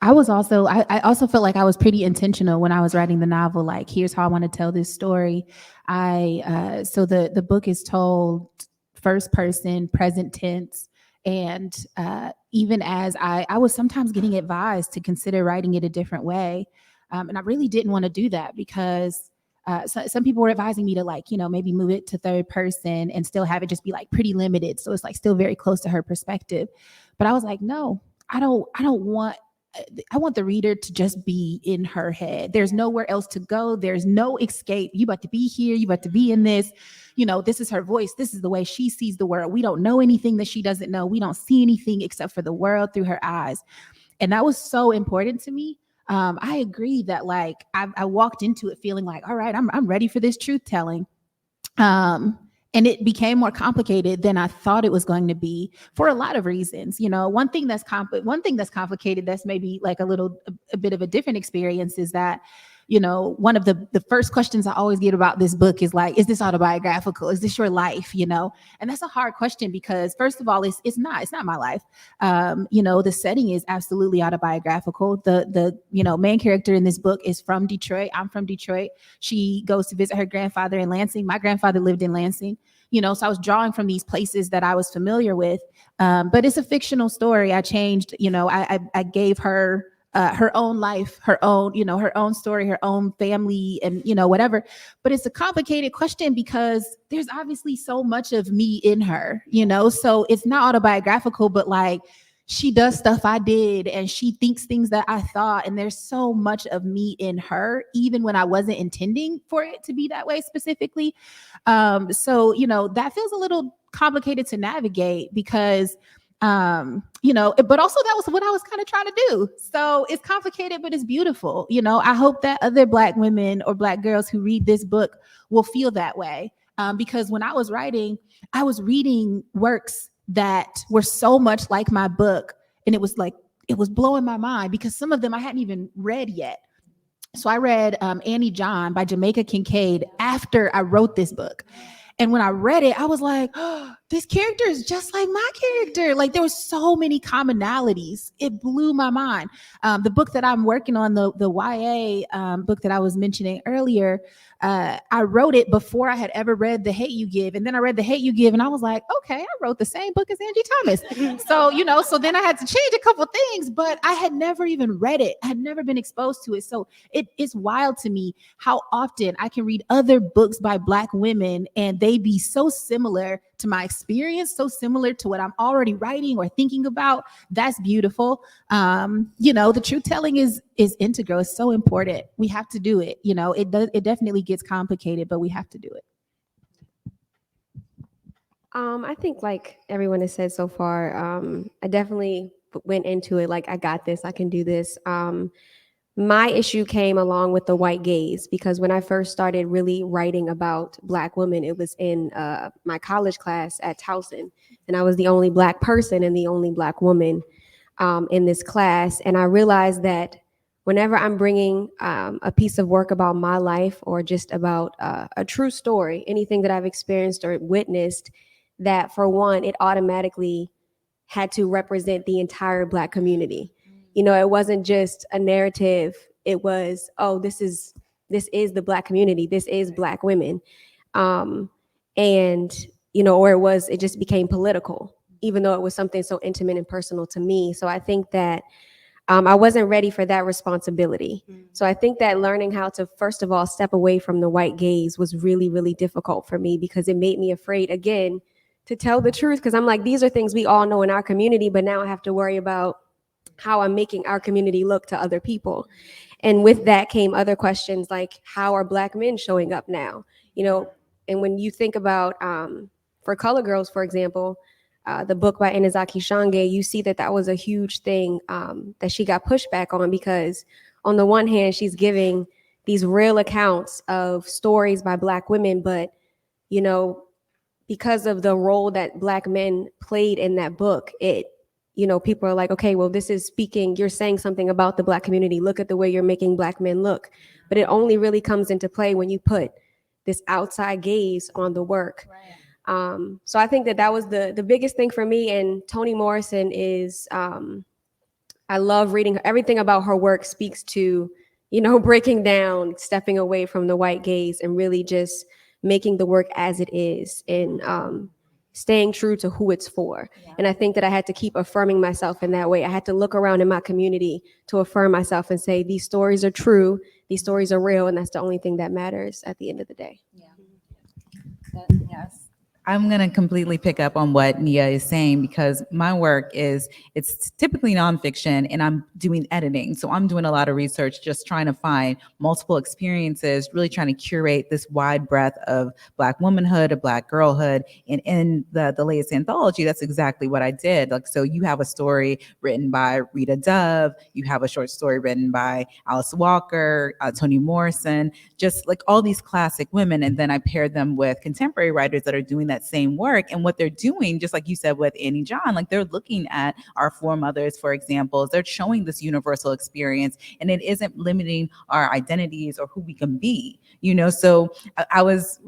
also felt like I was pretty intentional when I was writing the novel. Like, here's how I want to tell this story. So the book is told first person, present tense, and even as I was sometimes getting advised to consider writing it a different way, and I really didn't want to do that because some people were advising me to, like, maybe move it to third person and still have it just be like pretty limited, so it's like still very close to her perspective. But I was like, no, I don't want. I want the reader to just be in her head. There's nowhere else to go. There's no escape. You about to be here. You about to be in this. This is her voice. This is the way she sees the world. We don't know anything that she doesn't know. We don't see anything except for the world through her eyes. And that was so important to me. I agree that, like, I walked into it feeling like, all right, I'm ready for this truth telling. And it became more complicated than I thought it was going to be for a lot of reasons. One thing that's complicated, that's maybe like a bit of a different experience, is that, one of the first questions I always get about this book is like, is this autobiographical? Is this your life? And that's a hard question because, first of all, it's not my life. The setting is absolutely autobiographical. The main character in this book is from Detroit. I'm from Detroit. She goes to visit her grandfather in Lansing. My grandfather lived in Lansing. So I was drawing from these places that I was familiar with. But it's a fictional story. I changed, I gave her her own life, her own story, her own family, and whatever. But it's a complicated question because there's obviously so much of me in her, so it's not autobiographical, but like, she does stuff I did and she thinks things that I thought, and there's so much of me in her, even when I wasn't intending for it to be that way specifically. So that feels a little complicated to navigate because but also that was what I was kind of trying to do. So it's complicated, but it's beautiful. I hope that other Black women or Black girls who read this book will feel that way. Because when I was writing, I was reading works that were so much like my book, and it was blowing my mind because some of them I hadn't even read yet. So I read Annie John by Jamaica Kincaid after I wrote this book. And when I read it, I was like, oh, this character is just like my character. Like, there were so many commonalities. It blew my mind. The book that I'm working on, the YA book that I was mentioning earlier, I wrote it before I had ever read The Hate U Give. And then I read The Hate U Give and I was like, okay, I wrote the same book as Angie Thomas. So then I had to change a couple things, but I had never even read it. I had never been exposed to it. So it's wild to me how often I can read other books by Black women and they be so similar to my experience, so similar to what I'm already writing or thinking about. That's beautiful. The truth telling is integral. It's so important. We have to do it. It definitely gets complicated, but we have to do it. I think, like everyone has said so far, I definitely went into it like, I got this, I can do this. My issue came along with the white gaze, because when I first started really writing about Black women, it was in my college class at Towson, and I was the only Black person and the only Black woman in this class. And I realized that whenever I'm bringing a piece of work about my life or just about a true story, anything that I've experienced or witnessed, that for one, it automatically had to represent the entire Black community. It wasn't just a narrative. It was, oh, this is the Black community. This is Black women. And, or it just became political, even though it was something so intimate and personal to me. So I think that I wasn't ready for that responsibility. So I think that learning how to, first of all, step away from the white gaze was really, really difficult for me, because it made me afraid, again, to tell the truth. Because I'm like, these are things we all know in our community, but now I have to worry about how I'm making our community look to other people. And with that came other questions like, how are Black men showing up now? And when you think about for Color Girls, for example, the book by Inazaki Shange, you see that was a huge thing that she got pushback on, because on the one hand, she's giving these real accounts of stories by Black women, but, you know, because of the role that Black men played in that book, people are like, okay, well, this is speaking, you're saying something about the Black community. Look at the way you're making Black men look. But it only really comes into play when you put this outside gaze on the work. Right. So I think that was the biggest thing for me. And Toni Morrison is, I love reading everything about her work speaks to, breaking down, stepping away from the white gaze and really just making the work as it is, and staying true to who it's for. Yeah. And I think that I had to keep affirming myself in that way. I had to look around in my community to affirm myself and say, these stories are true, these stories are real, and that's the only thing that matters at the end of the day. Yeah. Yes. I'm going to completely pick up on what Nia is saying, because my work it's typically nonfiction, and I'm doing editing. So I'm doing a lot of research, just trying to find multiple experiences, really trying to curate this wide breadth of Black womanhood, of Black girlhood. And in the latest anthology, that's exactly what I did. Like, so you have a story written by Rita Dove, you have a short story written by Alice Walker, Toni Morrison, just like all these classic women. And then I paired them with contemporary writers that are doing that same work. And what they're doing, just like you said with Annie John, like they're looking at our foremothers, for example, they're showing this universal experience, and it isn't limiting our identities or who we can be, So I was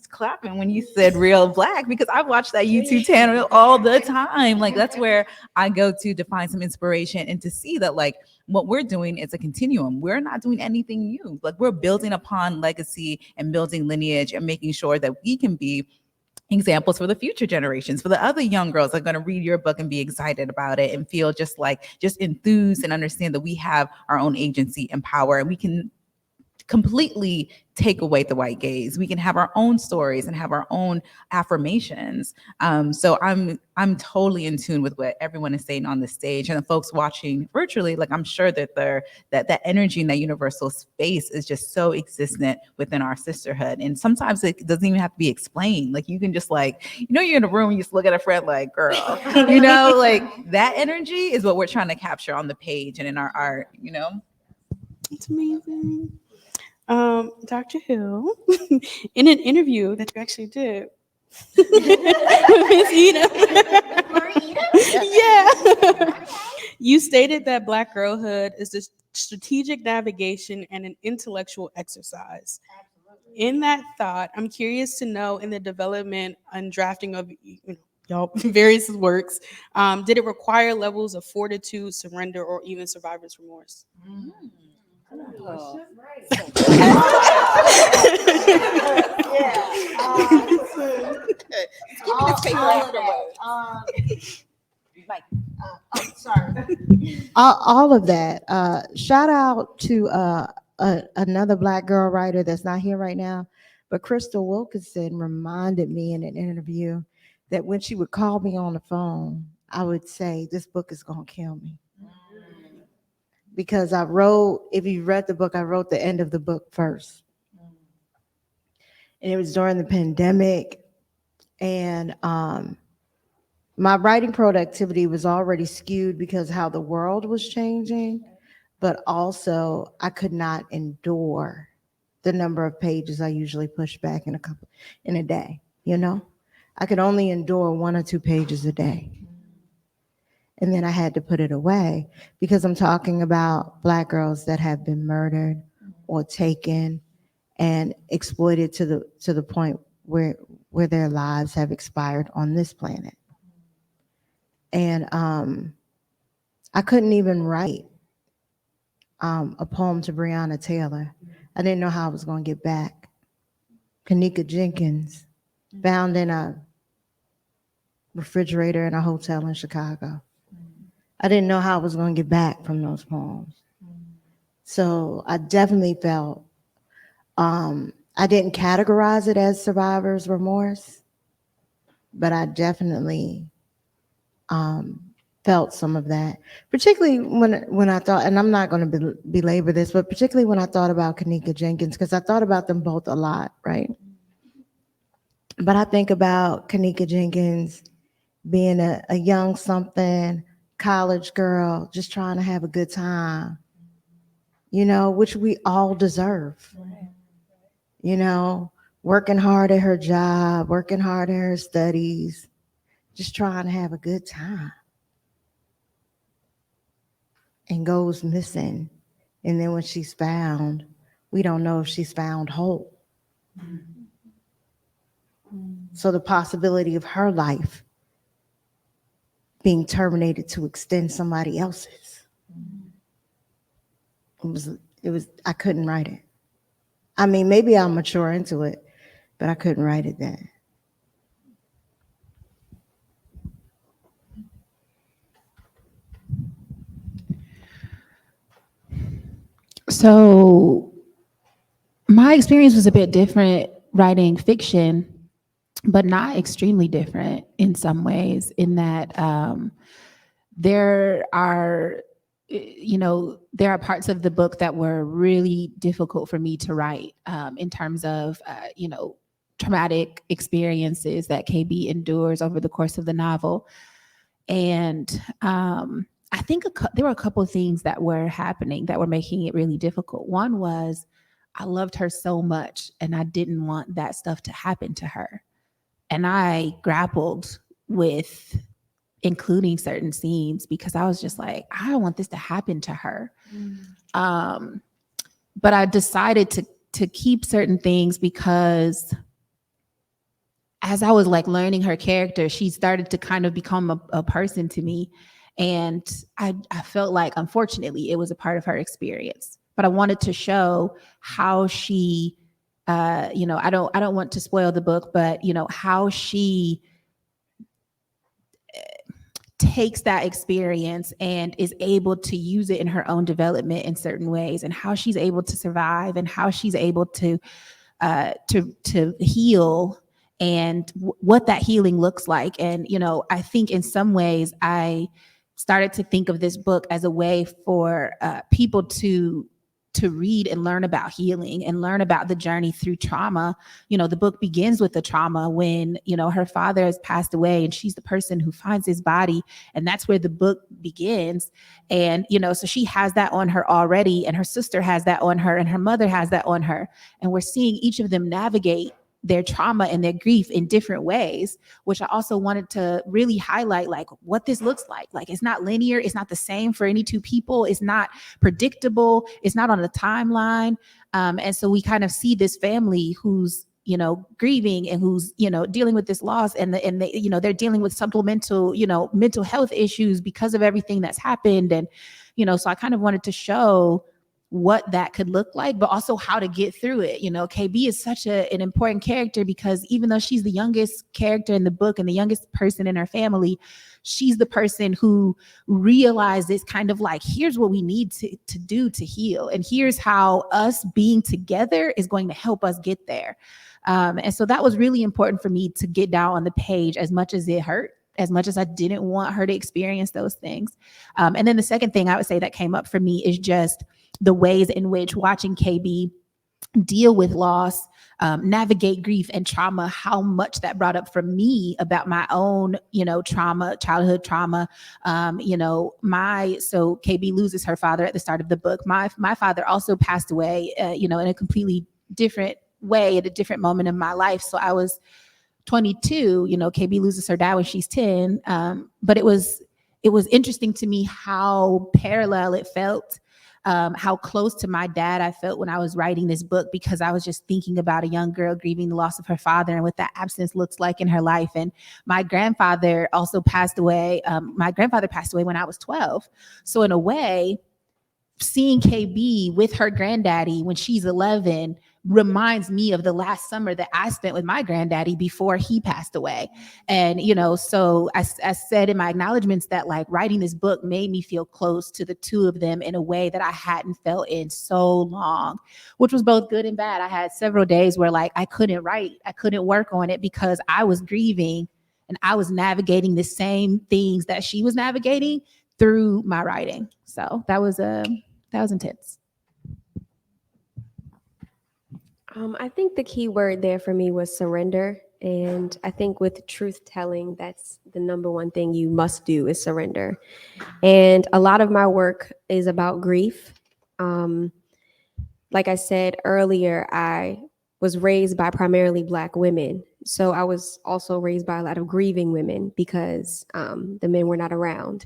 clapping when you said real Black, because I watch that YouTube channel all the time. Like, that's where I go to find some inspiration and to see that, like, what we're doing is a continuum. We're not doing anything new. Like, we're building upon legacy and building lineage and making sure that we can be examples for the future generations, for the other young girls that are going to read your book and be excited about it and feel just enthused and understand that we have our own agency and power, and we can completely take away the white gaze. We can have our own stories and have our own affirmations. So I'm totally in tune with what everyone is saying on the stage, and the folks watching virtually. Like, I'm sure that that energy in that universal space is just so existent within our sisterhood. And sometimes it doesn't even have to be explained. Like, you can just you're in a room, you just look at a friend like, girl, like that energy is what we're trying to capture on the page and in our art. It's amazing. Dr. Hill, in an interview that you actually did with Ms. Enoch, yeah, you stated that Black girlhood is a strategic navigation and an intellectual exercise. Absolutely. In that thought, I'm curious to know, in the development and drafting of y'all various works, did it require levels of fortitude, surrender, or even survivor's remorse? Mm-hmm. Oh. All of that. Shout out to another Black girl writer that's not here right now, but Crystal Wilkinson reminded me in an interview that when she would call me on the phone, I would say, this book is going to kill me. Because if you read the book, I wrote the end of the book first. And it was during the pandemic. And my writing productivity was already skewed because how the world was changing. But also, I could not endure the number of pages I usually push back in a day, I could only endure 1 or 2 pages a day. And then I had to put it away, because I'm talking about Black girls that have been murdered or taken and exploited to the point where their lives have expired on this planet. And I couldn't even write a poem to Breonna Taylor. I didn't know how I was going to get back. Kanika Jenkins, found in a refrigerator in a hotel in Chicago. I didn't know how I was going to get back from those poems. So I definitely felt, I didn't categorize it as survivor's remorse, but I definitely felt some of that, particularly when I thought, and I'm not going to belabor this, but particularly when I thought about Kanika Jenkins, because I thought about them both a lot, right? But I think about Kanika Jenkins being a young something college girl, just trying to have a good time, which we all deserve, working hard at her job, working hard at her studies, just trying to have a good time, and goes missing. And then when she's found, we don't know if she's found whole. So the possibility of her life being terminated to extend somebody else's. I couldn't write it. I mean, maybe I'll mature into it, but I couldn't write it then. So my experience was a bit different writing fiction, but not extremely different in some ways, in that there are there are parts of the book that were really difficult for me to write, in terms of traumatic experiences that KB endures over the course of the novel. And I think there were a couple of things that were happening that were making it really difficult. One was I loved her so much and I didn't want that stuff to happen to her. And I grappled with including certain scenes because I was just like, I don't want this to happen to her. But I decided to keep certain things because as I was like learning her character, she started to kind of become a person to me. And I felt like, unfortunately, it was a part of her experience. But I wanted to show how she, I don't want to spoil the book, but, how she takes that experience and is able to use it in her own development in certain ways, and how she's able to survive, and how she's able to heal, and what that healing looks like. And I think in some ways I started to think of this book as a way for people to read and learn about healing and learn about the journey through trauma. The book begins with the trauma when, her father has passed away and she's the person who finds his body. And that's where the book begins. And, so she has that on her already, and her sister has that on her, and her mother has that on her. And we're seeing each of them navigate their trauma and their grief in different ways, which I also wanted to really highlight, like what this looks like. Like, it's not linear. It's not the same for any two people. It's not predictable. It's not on a timeline. And so we kind of see this family who's, grieving and who's, dealing with this loss, and they're dealing with supplemental, mental health issues because of everything that's happened. And, so I kind of wanted to show what that could look like, but also how to get through it. KB is such an important character because even though she's the youngest character in the book and the youngest person in her family, she's the person who realizes kind of like, here's what we need to do to heal. And here's how us being together is going to help us get there. And so that was really important for me to get down on the page, as much as it hurt, as much as I didn't want her to experience those things. And then the second thing I would say that came up for me is just the ways in which watching KB deal with loss, navigate grief and trauma, how much that brought up for me about my own, trauma, childhood trauma. So KB loses her father at the start of the book. My father also passed away, in a completely different way at a different moment in my life. So I was 22, KB loses her dad when she's 10. But it was interesting to me how parallel it felt, how close to my dad I felt when I was writing this book, because I was just thinking about a young girl grieving the loss of her father and what that absence looks like in her life. And my grandfather also passed away. My grandfather passed away when I was 12. So in a way, seeing KB with her granddaddy when she's 11 reminds me of the last summer that I spent with my granddaddy before he passed away. And, so I said in my acknowledgments that like writing this book made me feel close to the two of them in a way that I hadn't felt in so long, which was both good and bad. I had several days where like I couldn't write, I couldn't work on it because I was grieving and I was navigating the same things that she was navigating through my writing. So that was intense. I think the key word there for me was surrender. And I think with truth telling, that's the number one thing you must do is surrender. And a lot of my work is about grief. Like I said earlier, I was raised by primarily Black women. So I was also raised by a lot of grieving women because the men were not around.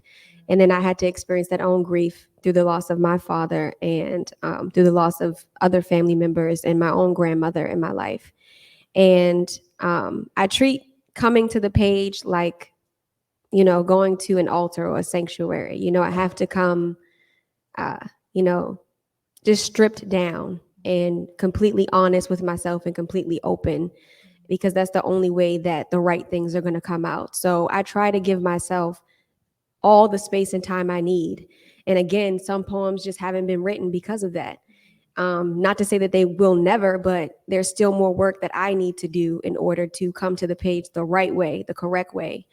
And then I had to experience that own grief through the loss of my father and through the loss of other family members and my own grandmother in my life. And I treat coming to the page like, going to an altar or a sanctuary. I have to come, you know, just stripped down and completely honest with myself and completely open, because that's the only way that the right things are going to come out. So I try to give myself all the space and time I need. And again, some poems just haven't been written because of that. Not to say that they will never, but there's still more work that I need to do in order to come to the page the right way, the correct way.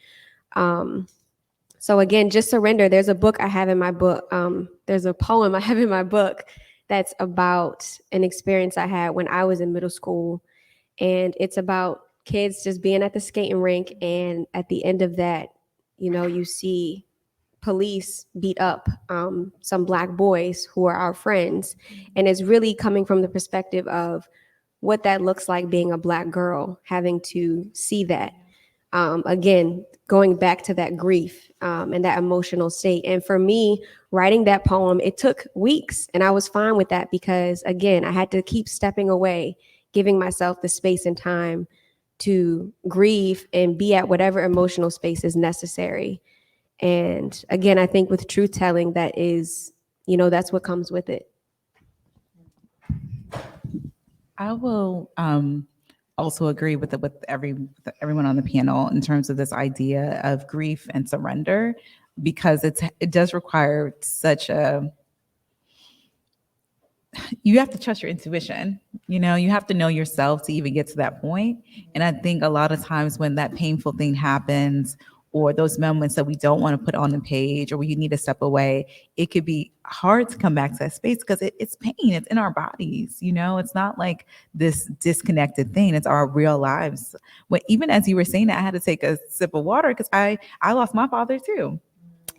So again, just surrender. There's a book I have in my book. There's a poem I have in my book that's about an experience I had when I was in middle school. And it's about kids just being at the skating rink. And at the end of that, you see police beat up some Black boys who are our friends. And it's really coming from the perspective of what that looks like being a Black girl, having to see that. Again, going back to that grief and that emotional state. And for me, writing that poem, it took weeks, and I was fine with that because, again, I had to keep stepping away, giving myself the space and time to grieve and be at whatever emotional space is necessary. And again, I think with truth telling, that is, that's what comes with it. I will also agree with everyone on the panel in terms of this idea of grief and surrender, because it does require you have to trust your intuition. You have to know yourself to even get to that point. And I think a lot of times when that painful thing happens, or those moments that we don't want to put on the page, or where you need to step away, it could be hard to come back to that space because it's pain. It's in our bodies. It's not like this disconnected thing. It's our real lives. Even as you were saying that, I had to take a sip of water because I lost my father too.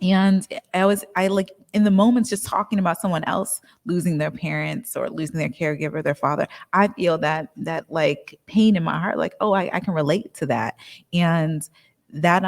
And I like in the moments just talking about someone else losing their parents or losing their caregiver, their father, I feel that like pain in my heart, like, oh, I can relate to that. And that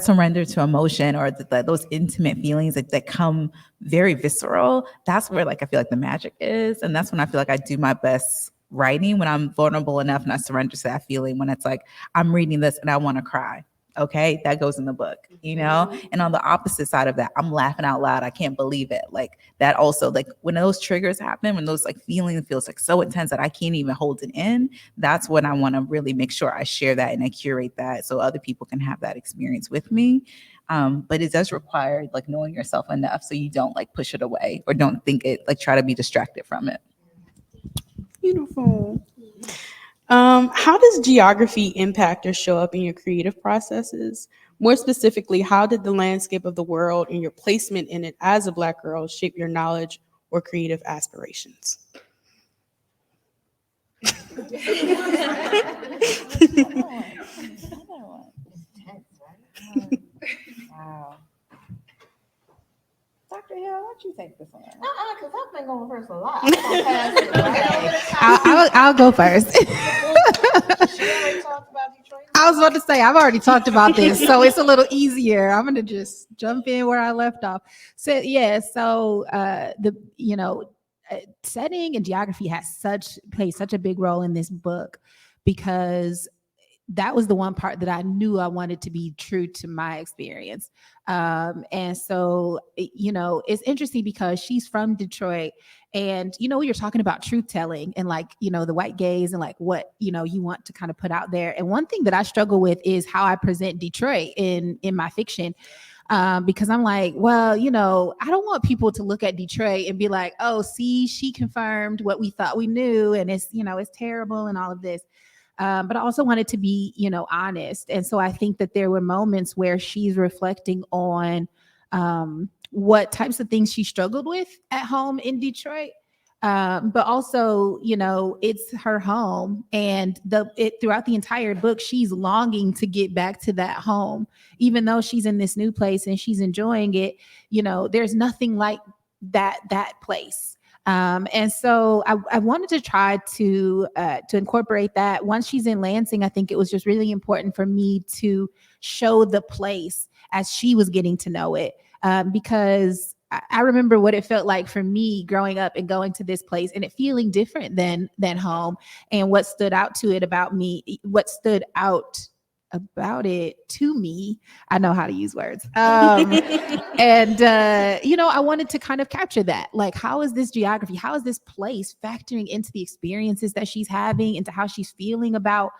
surrender to emotion, or those intimate feelings that come very visceral, that's where like I feel like the magic is. And that's when I feel like I do my best writing, when I'm vulnerable enough and I surrender to that feeling, when it's like I'm reading this and I want to cry. Okay, that goes in the book, and on the opposite side of that, I'm laughing out loud. I can't believe it. Like that also, like when those triggers happen, when those like feelings feels like so intense that I can't even hold it in, that's when I want to really make sure I share that and I curate that so other people can have that experience with me. But it does require like knowing yourself enough so you don't like push it away or don't think it, like try to be distracted from it. Beautiful. How does geography impact or show up in your creative processes? More specifically, how did the landscape of the world and your placement in it as a Black girl shape your knowledge or creative aspirations? Wow. Dr. Hill, why don't you take this one? Because I've been going first a lot. I'm gonna pass it Okay. I'll go first. She already talked about Detroit. I was about to say, I've already talked about this, so it's a little easier. I'm going to just jump in where I left off. So, yeah, setting and geography plays such a big role in this book, because that was the one part that I knew I wanted to be true to my experience. And so, it's interesting because she's from Detroit, and, you're talking about truth telling and like, the white gaze and like what, you want to kind of put out there. And one thing that I struggle with is how I present Detroit in my fiction. Because I'm like, well, I don't want people to look at Detroit and be like, oh, see, she confirmed what we thought we knew. And it's, it's terrible and all of this. But I also wanted to be, honest. And so I think that there were moments where she's reflecting on what types of things she struggled with at home in Detroit. But also, it's her home, and throughout the entire book, she's longing to get back to that home, even though she's in this new place and she's enjoying it. There's nothing like that place. And so I wanted to try to incorporate that. Once she's in Lansing, I think it was just really important for me to show the place as she was getting to know it, because I remember what it felt like for me growing up and going to this place and it feeling different than home. And what stood out about it to me, I know how to use words. And I wanted to kind of capture that. Like, how is this geography, how is this place factoring into the experiences that she's having, into how she's feeling about,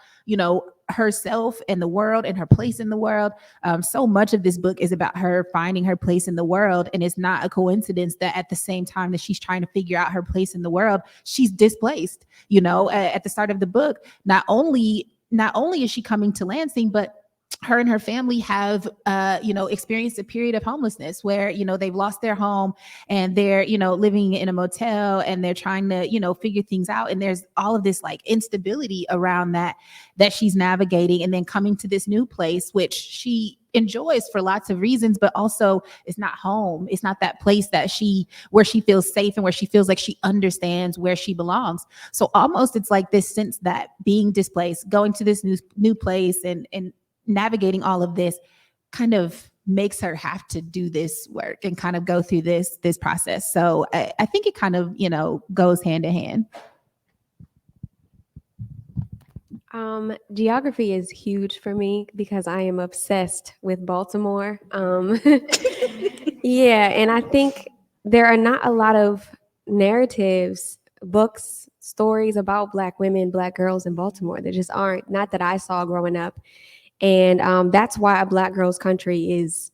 herself and the world and her place in the world. So much of this book is about her finding her place in the world. And it's not a coincidence that at the same time that she's trying to figure out her place in the world, she's displaced. At the start of the book, not only is she coming to Lansing, but her and her family have experienced a period of homelessness where they've lost their home and they're living in a motel and they're trying to figure things out, and there's all of this like instability around that she's navigating, and then coming to this new place which she enjoys for lots of reasons, but also it's not home. It's not that place where she feels safe and where she feels like she understands where she belongs. So almost it's like this sense that being displaced, going to this new place and navigating all of this kind of makes her have to do this work and kind of go through this process. So I think it kind of, goes hand in hand. Geography is huge for me because I am obsessed with Baltimore. Yeah, and I think there are not a lot of narratives, books, stories about Black women, Black girls in Baltimore. There just aren't, not that I saw growing up. And that's why A Black Girl's Country is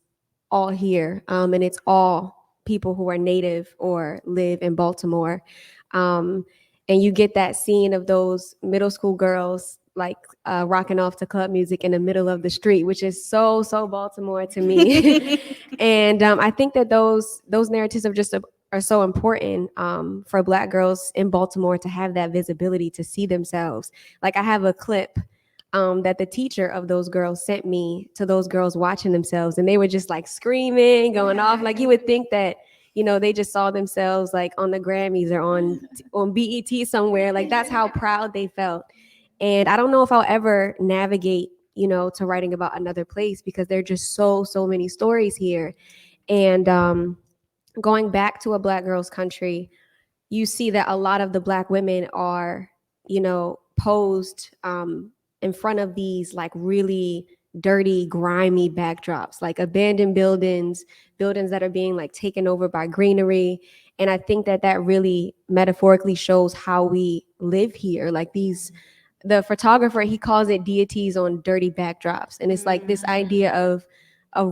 all here. And it's all people who are native or live in Baltimore. And you get that scene of those middle school girls like rocking off to club music in the middle of the street, which is so Baltimore to me. And I think that those narratives are so important for Black girls in Baltimore to have that visibility, to see themselves. Like, I have a clip that the teacher of those girls sent me to those girls watching themselves, and they were just like screaming, going off. Like, you would think that they just saw themselves like on the Grammys or on BET somewhere. Like, that's how proud they felt. And I don't know if I'll ever navigate to writing about another place, because there are just so many stories here. And going back to A Black Girl's Country, you see that a lot of the Black women are posed in front of these like really dirty, grimy backdrops, like abandoned buildings that are being like taken over by greenery. And I think that really metaphorically shows how we live here. Like, the photographer, he calls it deities on dirty backdrops. And it's like this idea of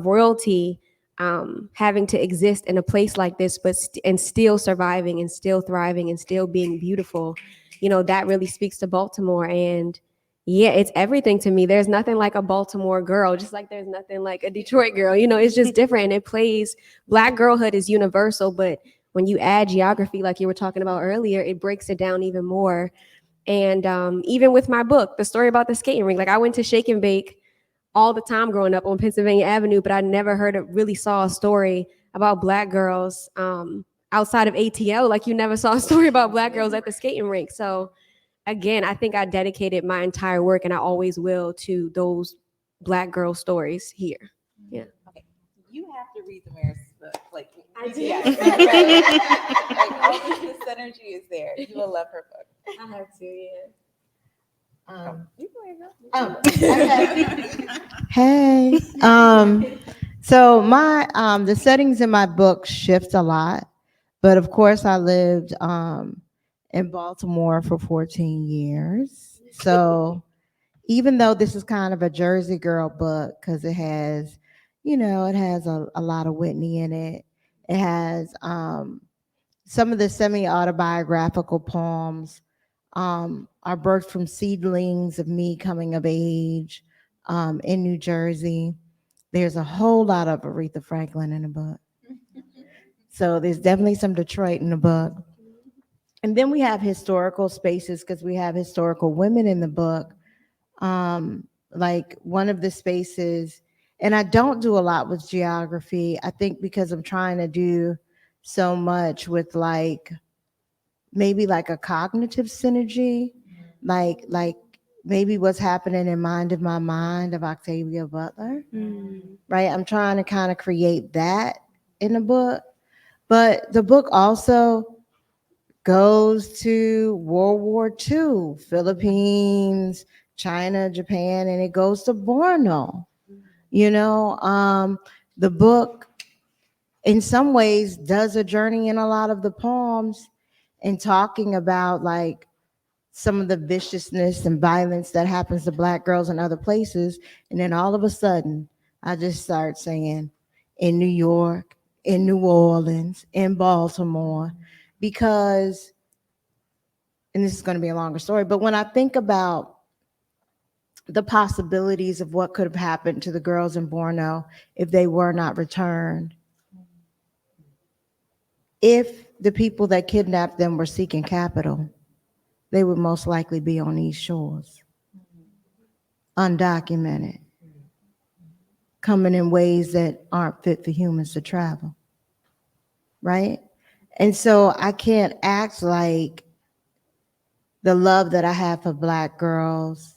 royalty having to exist in a place like this, but and still surviving and still thriving and still being beautiful. That really speaks to Baltimore. And yeah, it's everything to me. There's nothing like a Baltimore girl, just like there's nothing like a Detroit girl. It's just different. It plays, Black girlhood is universal, but when you add geography, like you were talking about earlier, it breaks it down even more. And even with my book, the story about the skating rink, like I went to Shake and Bake all the time growing up on Pennsylvania Avenue, but I never really saw a story about Black girls outside of ATL. Like, you never saw a story about Black girls at the skating rink. So again, I think I dedicated my entire work, and I always will, to those Black girl stories here. Yeah. Okay. You have to read the mayor's book. Like, I do. Yeah, like, all this synergy is there. You will love her book. I have to, yeah. You can Hey. So my the settings in my book shift a lot, but of course I lived in Baltimore for 14 years. So even though this is kind of a Jersey girl book, because it has, it has a lot of Whitney in it. It has some of the semi-autobiographical poems are birthed from seedlings of me coming of age in New Jersey. There's a whole lot of Aretha Franklin in the book. So there's definitely some Detroit in the book. And then we have historical spaces because we have historical women in the book. Like one of the spaces, and I don't do a lot with geography, I think because I'm trying to do so much with like maybe like a cognitive synergy, like maybe what's happening in Mind of My Mind of Octavia Butler, right? I'm trying to kind of create that in the book. But the book also goes to World War II, Philippines, China, Japan, and it goes to Borno. The book in some ways does a journey in a lot of the poems and talking about like some of the viciousness and violence that happens to Black girls in other places. And then all of a sudden, I just start saying in New York, in New Orleans, in Baltimore, because, and this is going to be a longer story, but when I think about the possibilities of what could have happened to the girls in Borno if they were not returned, if the people that kidnapped them were seeking capital, they would most likely be on these shores, undocumented, coming in ways that aren't fit for humans to travel, right? And so I can't act like the love that I have for Black girls,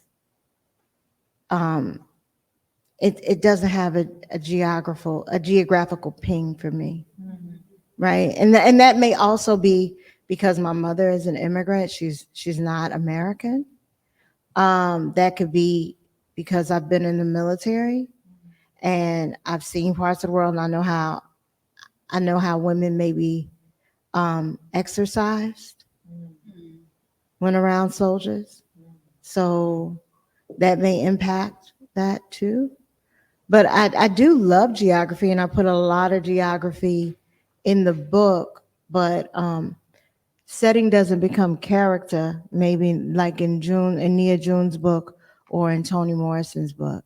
it doesn't have a geographical ping for me, right? And that may also be because my mother is an immigrant. She's not American. That could be because I've been in the military and I've seen parts of the world, and I know how women may be exercised when around soldiers. So that may impact that too. But I do love geography, and I put a lot of geography in the book, but setting doesn't become character, maybe like in Nia June's book or in Toni Morrison's book.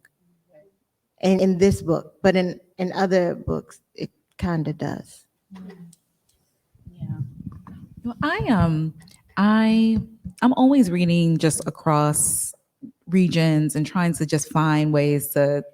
And in this book, but in other books, it kind of does. Yeah. Well, I'm always reading just across regions and trying to just find ways to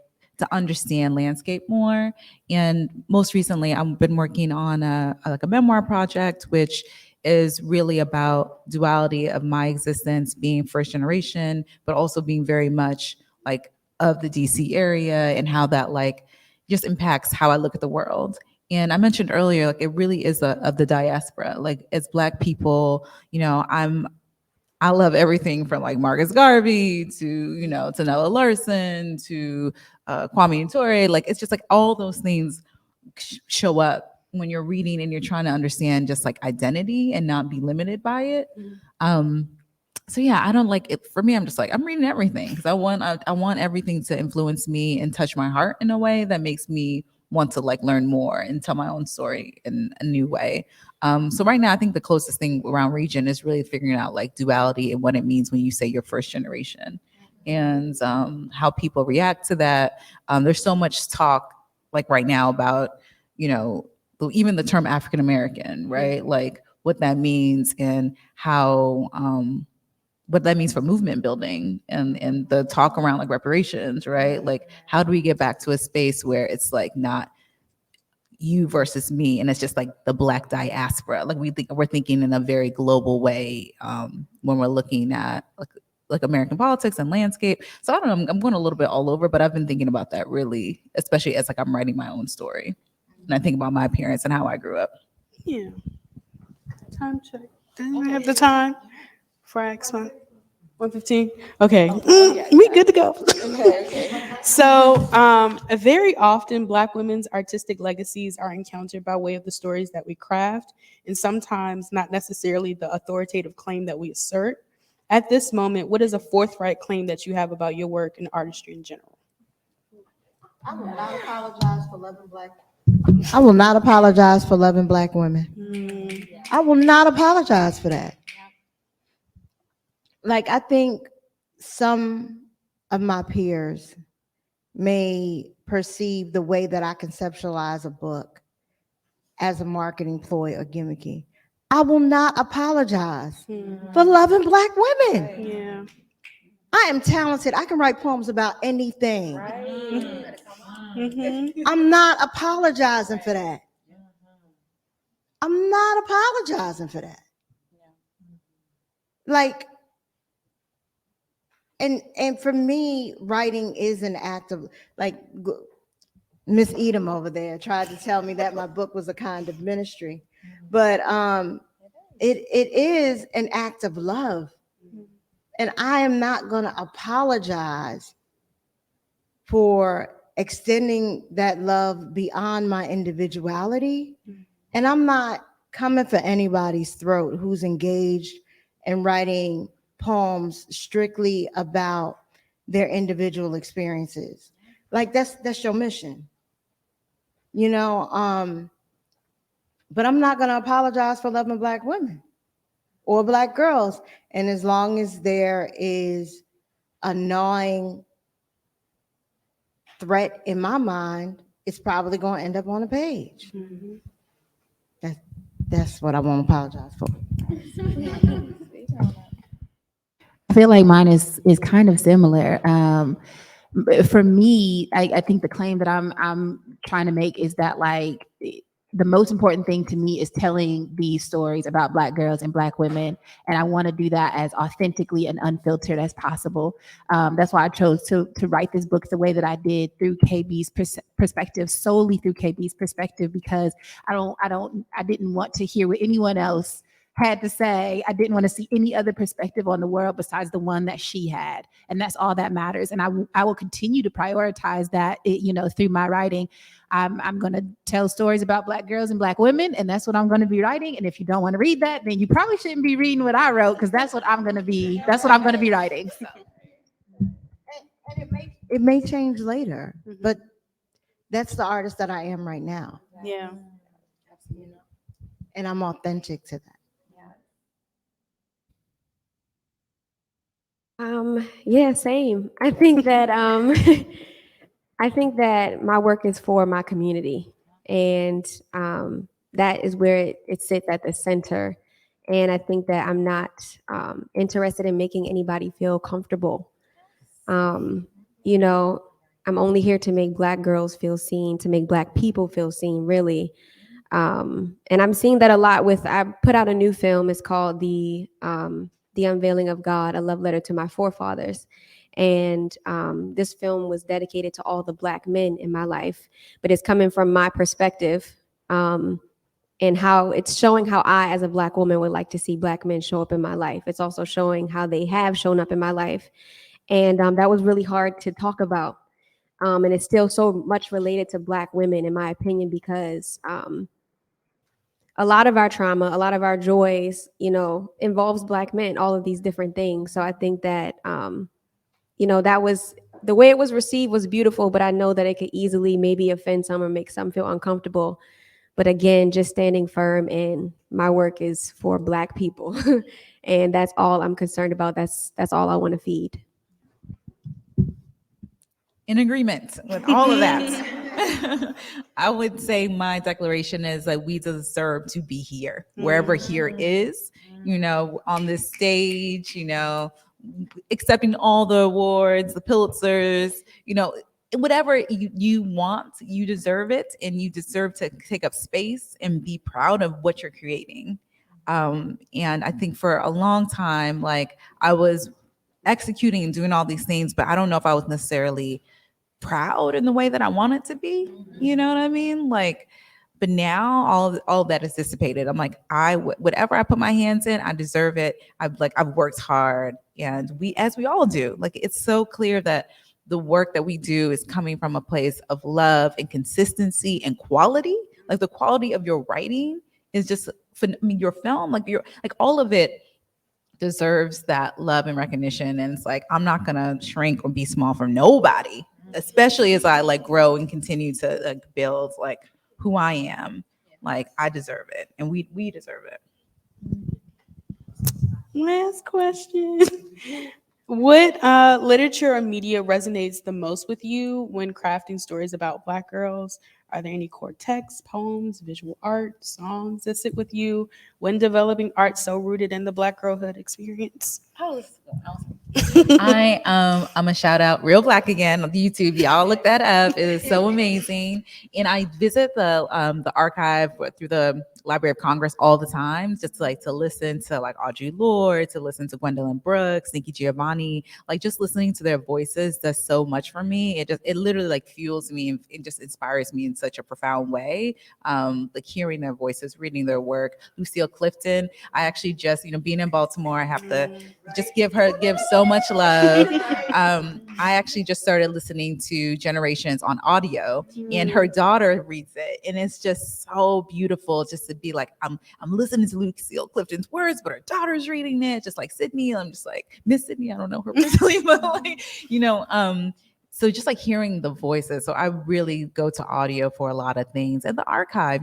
understand landscape more. And most recently, I've been working on a memoir project, which is really about duality of my existence being first generation, but also being very much like of the DC area and how that like just impacts how I look at the world. And I mentioned earlier, like it really is of the diaspora. Like as Black people, I love everything from like Marcus Garvey to, to Nella Larson to Kwame Ture. Like, it's just like all those things show up when you're reading and you're trying to understand just like identity and not be limited by it. So yeah, I don't like it. For me, I'm just like, I'm reading everything because I want everything to influence me and touch my heart in a way that makes me want to like learn more and tell my own story in a new way. So right now, I think the closest thing around region is really figuring out like duality and what it means when you say you're first generation and how people react to that. There's so much talk like right now about, even the term African American, right? Like what that means and how, what that means for movement building and the talk around like reparations, right? Like how do we get back to a space where it's like not you versus me and it's just like the Black diaspora, like we're thinking in a very global way when we're looking at like American politics and landscape. So I don't know, I'm going a little bit all over, but I've been thinking about that really, especially as like I'm writing my own story and I think about my parents and how I grew up. Yeah. Time check. Didn't I have the time for X one? 1:15. Okay, we good to go. So, very often, Black women's artistic legacies are encountered by way of the stories that we craft, and sometimes not necessarily the authoritative claim that we assert. At this moment, what is a forthright claim that you have about your work and artistry in general? I will not apologize for loving Black. I will not apologize for loving Black women. I will not apologize for that. Like, I think some of my peers may perceive the way that I conceptualize a book as a marketing ploy or gimmicky. I will not apologize for loving Black women. Yeah. I am talented. I can write poems about anything. Mm-hmm. I'm not apologizing for that. I'm not apologizing for that. Like, and for me, writing is an act of, like, Miss Edom over there tried to tell me that my book was a kind of ministry, but it is an act of love, and I am not going to apologize for extending that love beyond my individuality. And I'm not coming for anybody's throat who's engaged in writing poems strictly about their individual experiences. Like, that's your mission, you know. But I'm not going to apologize for loving Black women or Black girls. And as long as there is a gnawing threat in my mind, it's probably going to end up on a page. That's what I won't apologize for. I feel like mine is kind of similar. For me, I think the claim that I'm trying to make is that, like, the most important thing to me is telling these stories about Black girls and Black women, and I want to do that as authentically and unfiltered as possible. That's why I chose to write this book the way that I did, through KB's perspective, solely through KB's perspective, because I didn't want to hear what anyone else had to say. I didn't want to see any other perspective on the world besides the one that she had, and that's all that matters. And I will continue to prioritize that, through my writing. I'm going to tell stories about Black girls and Black women, and that's what I'm going to be writing. And if you don't want to read that, then you probably shouldn't be reading what I wrote, because that's what I'm going to be. That's what I'm going to be writing. So. And it may change later, but that's the artist that I am right now. Yeah. And I'm authentic to that. Yeah, same. I think that I think that my work is for my community, and that is where it sits at the center. And I think that I'm not interested in making anybody feel comfortable. Um, you know, I'm only here to make Black girls feel seen, to make Black people feel seen, really. And I'm seeing that a lot with, I put out a new film. It's called The Unveiling of God, A Love Letter to My Forefathers. And this film was dedicated to all the Black men in my life, but it's coming from my perspective, and how it's showing how I, as a Black woman, would like to see Black men show up in my life. It's also showing how they have shown up in my life. And that was really hard to talk about. And it's still so much related to Black women, in my opinion, because a lot of our trauma, a lot of our joys, involves Black men, all of these different things. So I think that, that was, the way it was received was beautiful, but I know that it could easily maybe offend some or make some feel uncomfortable. But again, just standing firm, and my work is for Black people. And that's all I'm concerned about. That's all I want to feed. In agreement with all of that. I would say my declaration is that we deserve to be here, wherever here is, on this stage, accepting all the awards, the Pulitzers, whatever you want, you deserve it, and you deserve to take up space and be proud of what you're creating. And I think for a long time, like, I was executing and doing all these things, but I don't know if I was necessarily proud in the way that I want it to be. You know what I mean? Like, but now all of that is dissipated. I'm like, whatever I put my hands in, I deserve it. I've worked hard, and as we all do. Like, it's so clear that the work that we do is coming from a place of love and consistency and quality. Like, the quality of your writing is just, your film, like all of it deserves that love and recognition. And it's like, I'm not gonna shrink or be small for nobody, especially as I grow and continue to build who I am. Like, I deserve it, and we deserve it. Last question. What literature or media resonates the most with you when crafting stories about Black girls? Are there any core texts, poems, visual art, songs that sit with you when developing art so rooted in the Black girlhood experience? I'm a shout out Real Black again on YouTube. Y'all look that up. It is so amazing. And I visit the archive through the Library of Congress all the time, just to listen to like Audre Lorde, to listen to Gwendolyn Brooks, Nikki Giovanni, like just listening to their voices does so much for me. It literally like fuels me and it just inspires me in such a profound way. Like hearing their voices, reading their work. Lucille Clifton, I actually just, being in Baltimore, I have to just give so much love. I actually just started listening to Generations on audio, and her daughter reads it, and it's just so beautiful just to be like, I'm listening to Lucille Clifton's words, but her daughter's reading it, just like Sydney. I'm just like, Miss Sydney, I don't know her personally, but like, so just like hearing the voices. So I really go to audio for a lot of things, and the archive,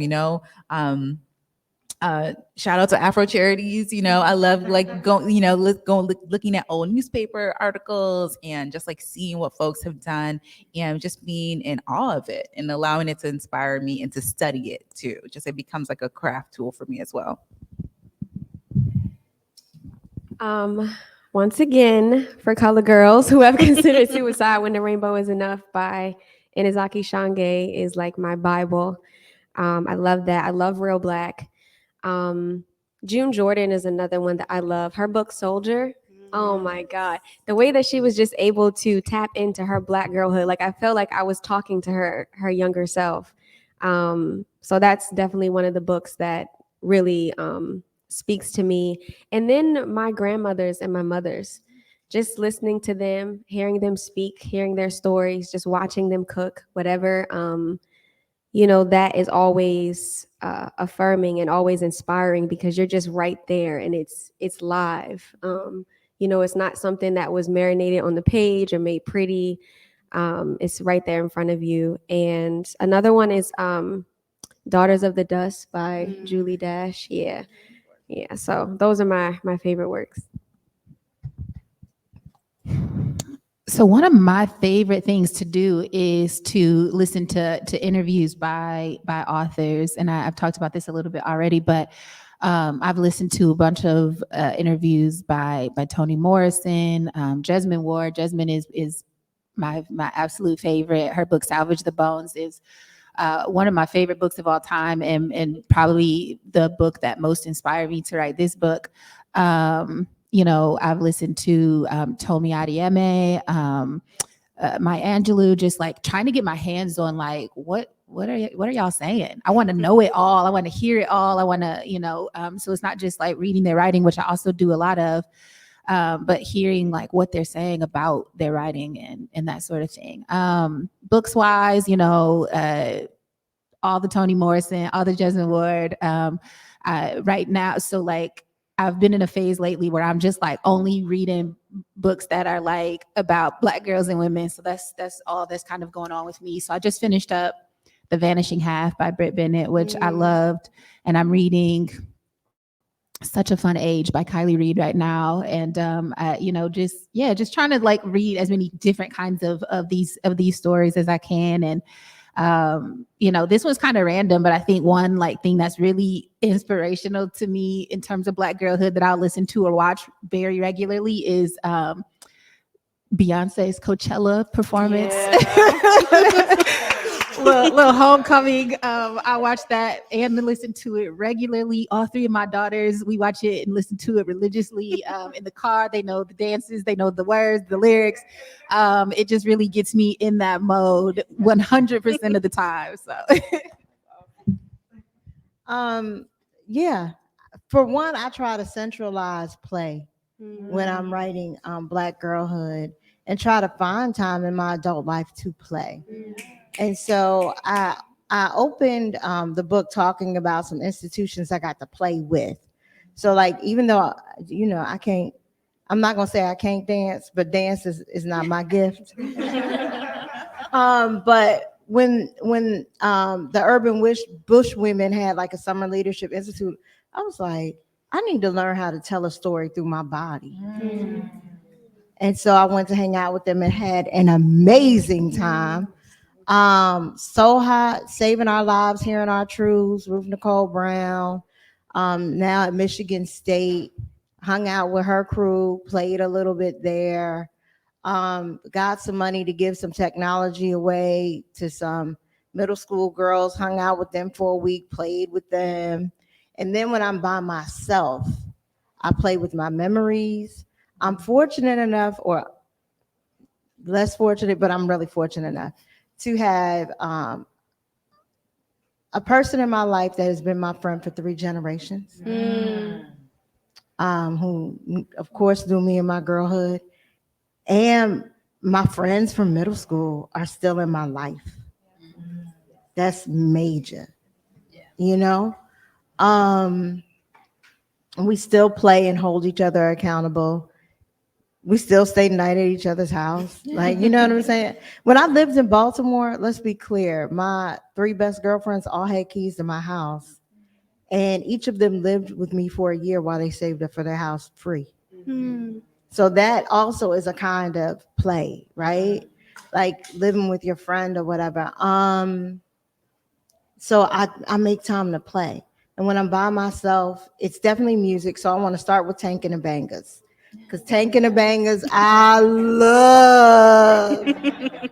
shout out to Afro Charities. I love like looking at old newspaper articles and just like seeing what folks have done and just being in awe of it and allowing it to inspire me and to study it too. Just it becomes like a craft tool for me as well. Once again, for color girls who have considered Suicide When the Rainbow Is Enough by Inazaki Shange is like my Bible. I love that. I love Real Black. June Jordan is another one that I love. Her book Soldier. Oh my God. The way that she was just able to tap into her Black girlhood. Like I felt like I was talking to her younger self. So that's definitely one of the books that really speaks to me. And then my grandmothers and my mothers, just listening to them, hearing them speak, hearing their stories, just watching them cook, whatever. That is always affirming and always inspiring because you're just right there and it's live. It's not something that was marinated on the page or made pretty. It's right there in front of you. And another one is Daughters of the Dust by Julie Dash. Yeah. So those are my favorite works. So one of my favorite things to do is to listen to interviews by authors, and I've talked about this a little bit already, but I've listened to a bunch of interviews by Toni Morrison, Jesmyn Ward. Jesmyn is my absolute favorite. Her book Salvage the Bones is one of my favorite books of all time, and probably the book that most inspired me to write this book. I've listened to Tomi Adeyemi, Maya Angelou, just like trying to get my hands on like what are y'all saying? I want to know it all. I want to hear it all. I want to, so it's not just like reading their writing, which I also do a lot of, but hearing like what they're saying about their writing and that sort of thing. Books wise, all the Toni Morrison, all the Jesmyn Ward, right now. So like, I've been in a phase lately where I'm just like only reading books that are like about Black girls and women. So that's all that's kind of going on with me. So I just finished up The Vanishing Half by Britt Bennett, which I loved. And I'm reading Such a Fun Age by Kylie Reed right now. And, just trying to like read as many different kinds of these stories as I can. And, this one's kind of random, but I think one like thing that's really inspirational to me in terms of Black girlhood that I'll listen to or watch very regularly is Beyonce's Coachella performance. Yeah. little homecoming. I watch that and listen to it regularly. All three of my daughters, we watch it and listen to it religiously in the car. They know the dances, they know the words, the lyrics. It just really gets me in that mode 100% of the time. So, yeah. For one, I try to centralize play when I'm writing Black girlhood and try to find time in my adult life to play. And so I opened the book talking about some institutions I got to play with. So like, even though, I'm not going to say I can't dance, but dance is not my gift. But when the Urban Bush Women had like a Summer Leadership Institute, I was like, I need to learn how to tell a story through my body. And so I went to hang out with them and had an amazing time. So Hot, Saving Our Lives, Hearing Our Truths, Ruth Nicole Brown. Now at Michigan State, hung out with her crew, played a little bit there. Got some money to give some technology away to some middle school girls, hung out with them for a week, played with them. And then when I'm by myself, I play with my memories. I'm fortunate enough, or less fortunate, but I'm really fortunate enough to have a person in my life that has been my friend for 3 generations, who, of course, knew me in my girlhood. And my friends from middle school are still in my life. That's major, you know? We still play and hold each other accountable. We still stay the night at each other's house. Like, you know what I'm saying? When I lived in Baltimore, let's be clear, my 3 best girlfriends all had keys to my house. And each of them lived with me for a year while they saved up for their house free. So that also is a kind of play, right? Like living with your friend or whatever. So I make time to play. And when I'm by myself, it's definitely music. So I want to start with Tankin' and Bangers. Because Tankin' and Bangers, I love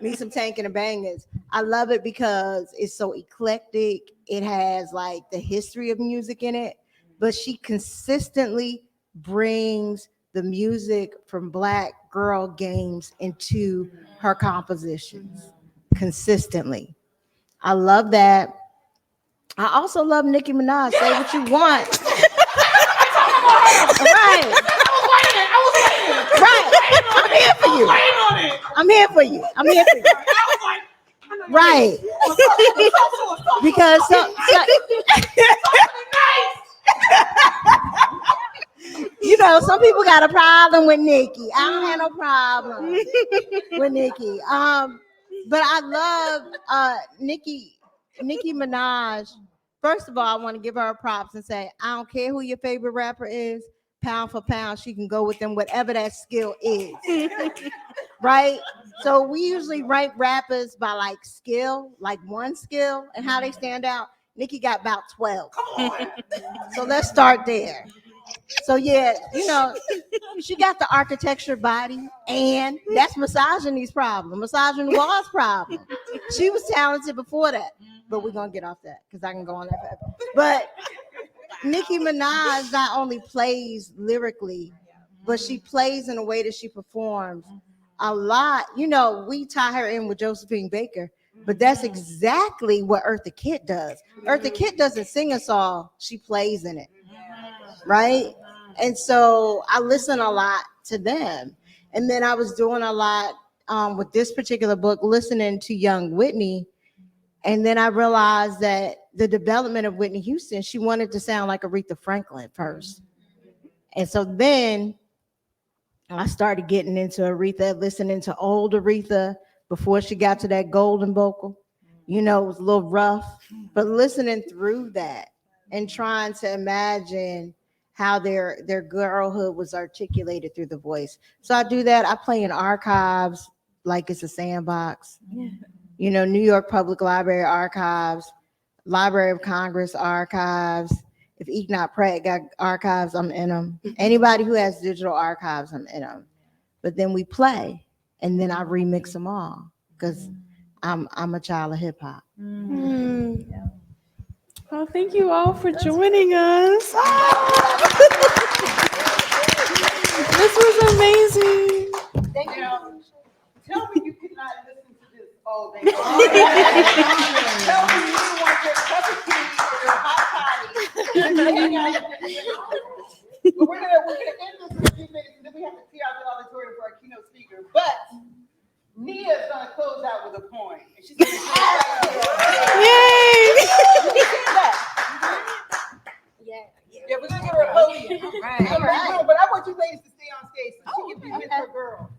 me some Tankin' and Bangers. I love it because it's so eclectic. It has like the history of music in it, but she consistently brings the music from Black girl games into her compositions consistently. I love that. I also love Nicki Minaj. Say what you want. Right. Right. I'm here for you. I'm here for you. I'm here for you. Right. Because you know, some people got a problem with Nicki. I don't have no problem with Nicki. But I love Nicki Minaj. First of all, I want to give her props and say, I don't care who your favorite rapper is, pound for pound, she can go with them, whatever that skill is. Right? So we usually rank rappers by like skill, like one skill and how they stand out. Nicki got about 12. So let's start there. So yeah, you know, she got the architecture body, and that's misogyny's problem, misogynoir's problem. She was talented before that, but we're gonna get off that because I can go on that forever. But Nicki Minaj not only plays lyrically, but she plays in a way that she performs a lot. You know, we tie her in with Josephine Baker, but that's exactly what Eartha Kitt does. Eartha Kitt doesn't sing a song, she plays in it, right? And so I listen a lot to them. And then I was doing a lot with this particular book, listening to young Whitney. And then I realized that the development of Whitney Houston, she wanted to sound like Aretha Franklin first. And so then I started getting into Aretha, listening to old Aretha before she got to that golden vocal. You know, it was a little rough, but listening through that and trying to imagine how their girlhood was articulated through the voice. So I do that. I play in archives like it's a sandbox. You know, New York Public Library archives, Library of Congress archives. If Enoch Pratt got archives, I'm in them. Anybody who has digital archives, I'm in them. But then we play, and then I remix them all because I'm a child of hip hop. Well, thank you all for joining us. This was amazing. Thank you. Tell me you could not listen to this all day long. Tell me you didn't want your cup of tea or your hot toddy. But we're gonna end this in a few minutes, and then we have to clear out the auditorium for our keynote speaker. But Nia is gonna close out with a poem, and she's gonna Yay! Yeah, we're gonna give her a podium. All right. But I want you ladies to stay on stage so she can be with her girl.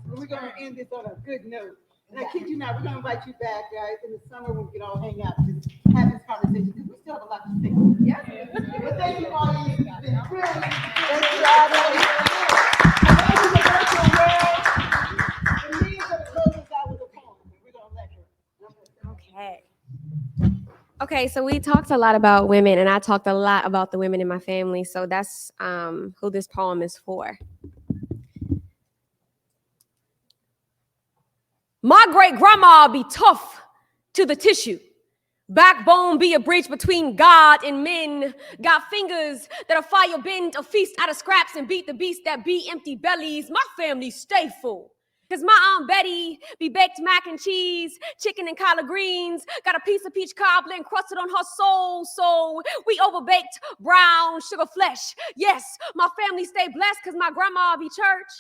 We're gonna end this on a good note. And I kid you not, we're gonna invite you back, guys, in the summer when we can all hang out and just have this conversation because we still have a lot to say. Yeah. But thank you all. It's been brilliant. Thank you all. Thank you, the virtual world. And Nia's gonna close us out with a poem. Okay, so we talked a lot about women, and I talked a lot about the women in my family. So that's who this poem is for. My great grandma be tough to the tissue. Backbone be a bridge between God and men. Got fingers that a fire bend, a feast out of scraps and beat the beast that be empty bellies. My family stay full. Cause my Aunt Betty be baked mac and cheese, chicken and collard greens, got a piece of peach cobbler encrusted on her soul. So we overbaked brown sugar flesh. Yes, my family stay blessed cause my grandma be church.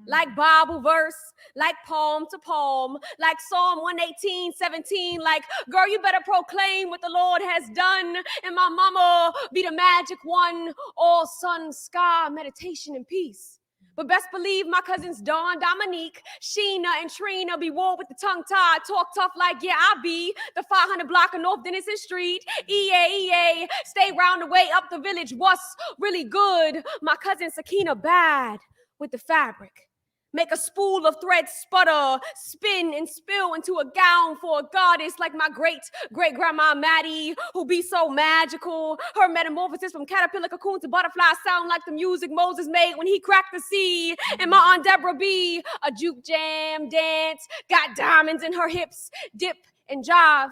Like Bible verse, like palm to palm, like Psalm 118:17, like, girl, you better proclaim what the Lord has done. And my mama be the magic one, all sun, sky, meditation, and peace. But best believe my cousins Dawn, Dominique, Sheena, and Trina be war with the tongue tied, talk tough like, yeah, I be the 500 block of North Dennison Street. EA, stay round the way up the village. What's really good? My cousin Sakina bad with the fabric. Make a spool of thread sputter, spin and spill into a gown for a goddess like my great-great-grandma Maddie, who be so magical. Her metamorphosis from caterpillar cocoon to butterfly sound like the music Moses made when he cracked the sea. And my Aunt Deborah be a juke jam dance, got diamonds in her hips, dip and jive.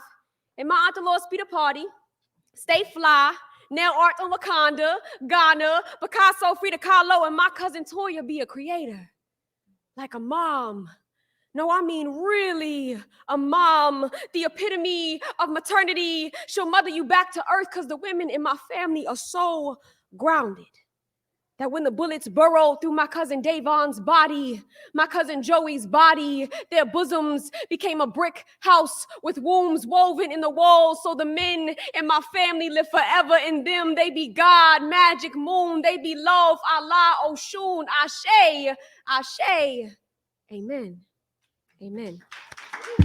And my Aunt Dolores be the party, stay fly, nail art on Wakanda, Ghana, Picasso, Frida Kahlo, and my cousin Toya be a creator. Like a mom. No, I mean really a mom, the epitome of maternity. She'll mother you back to earth because the women in my family are so grounded that when the bullets burrowed through my cousin Davon's body, my cousin Joey's body, their bosoms became a brick house with wombs woven in the walls. So the men in my family live forever in them. They be God, magic moon. They be love, Allah, Oshun, Ashe, Ashe. Amen. Amen.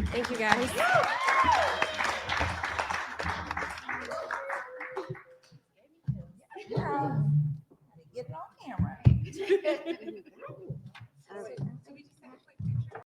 Thank you, guys. Get it on camera.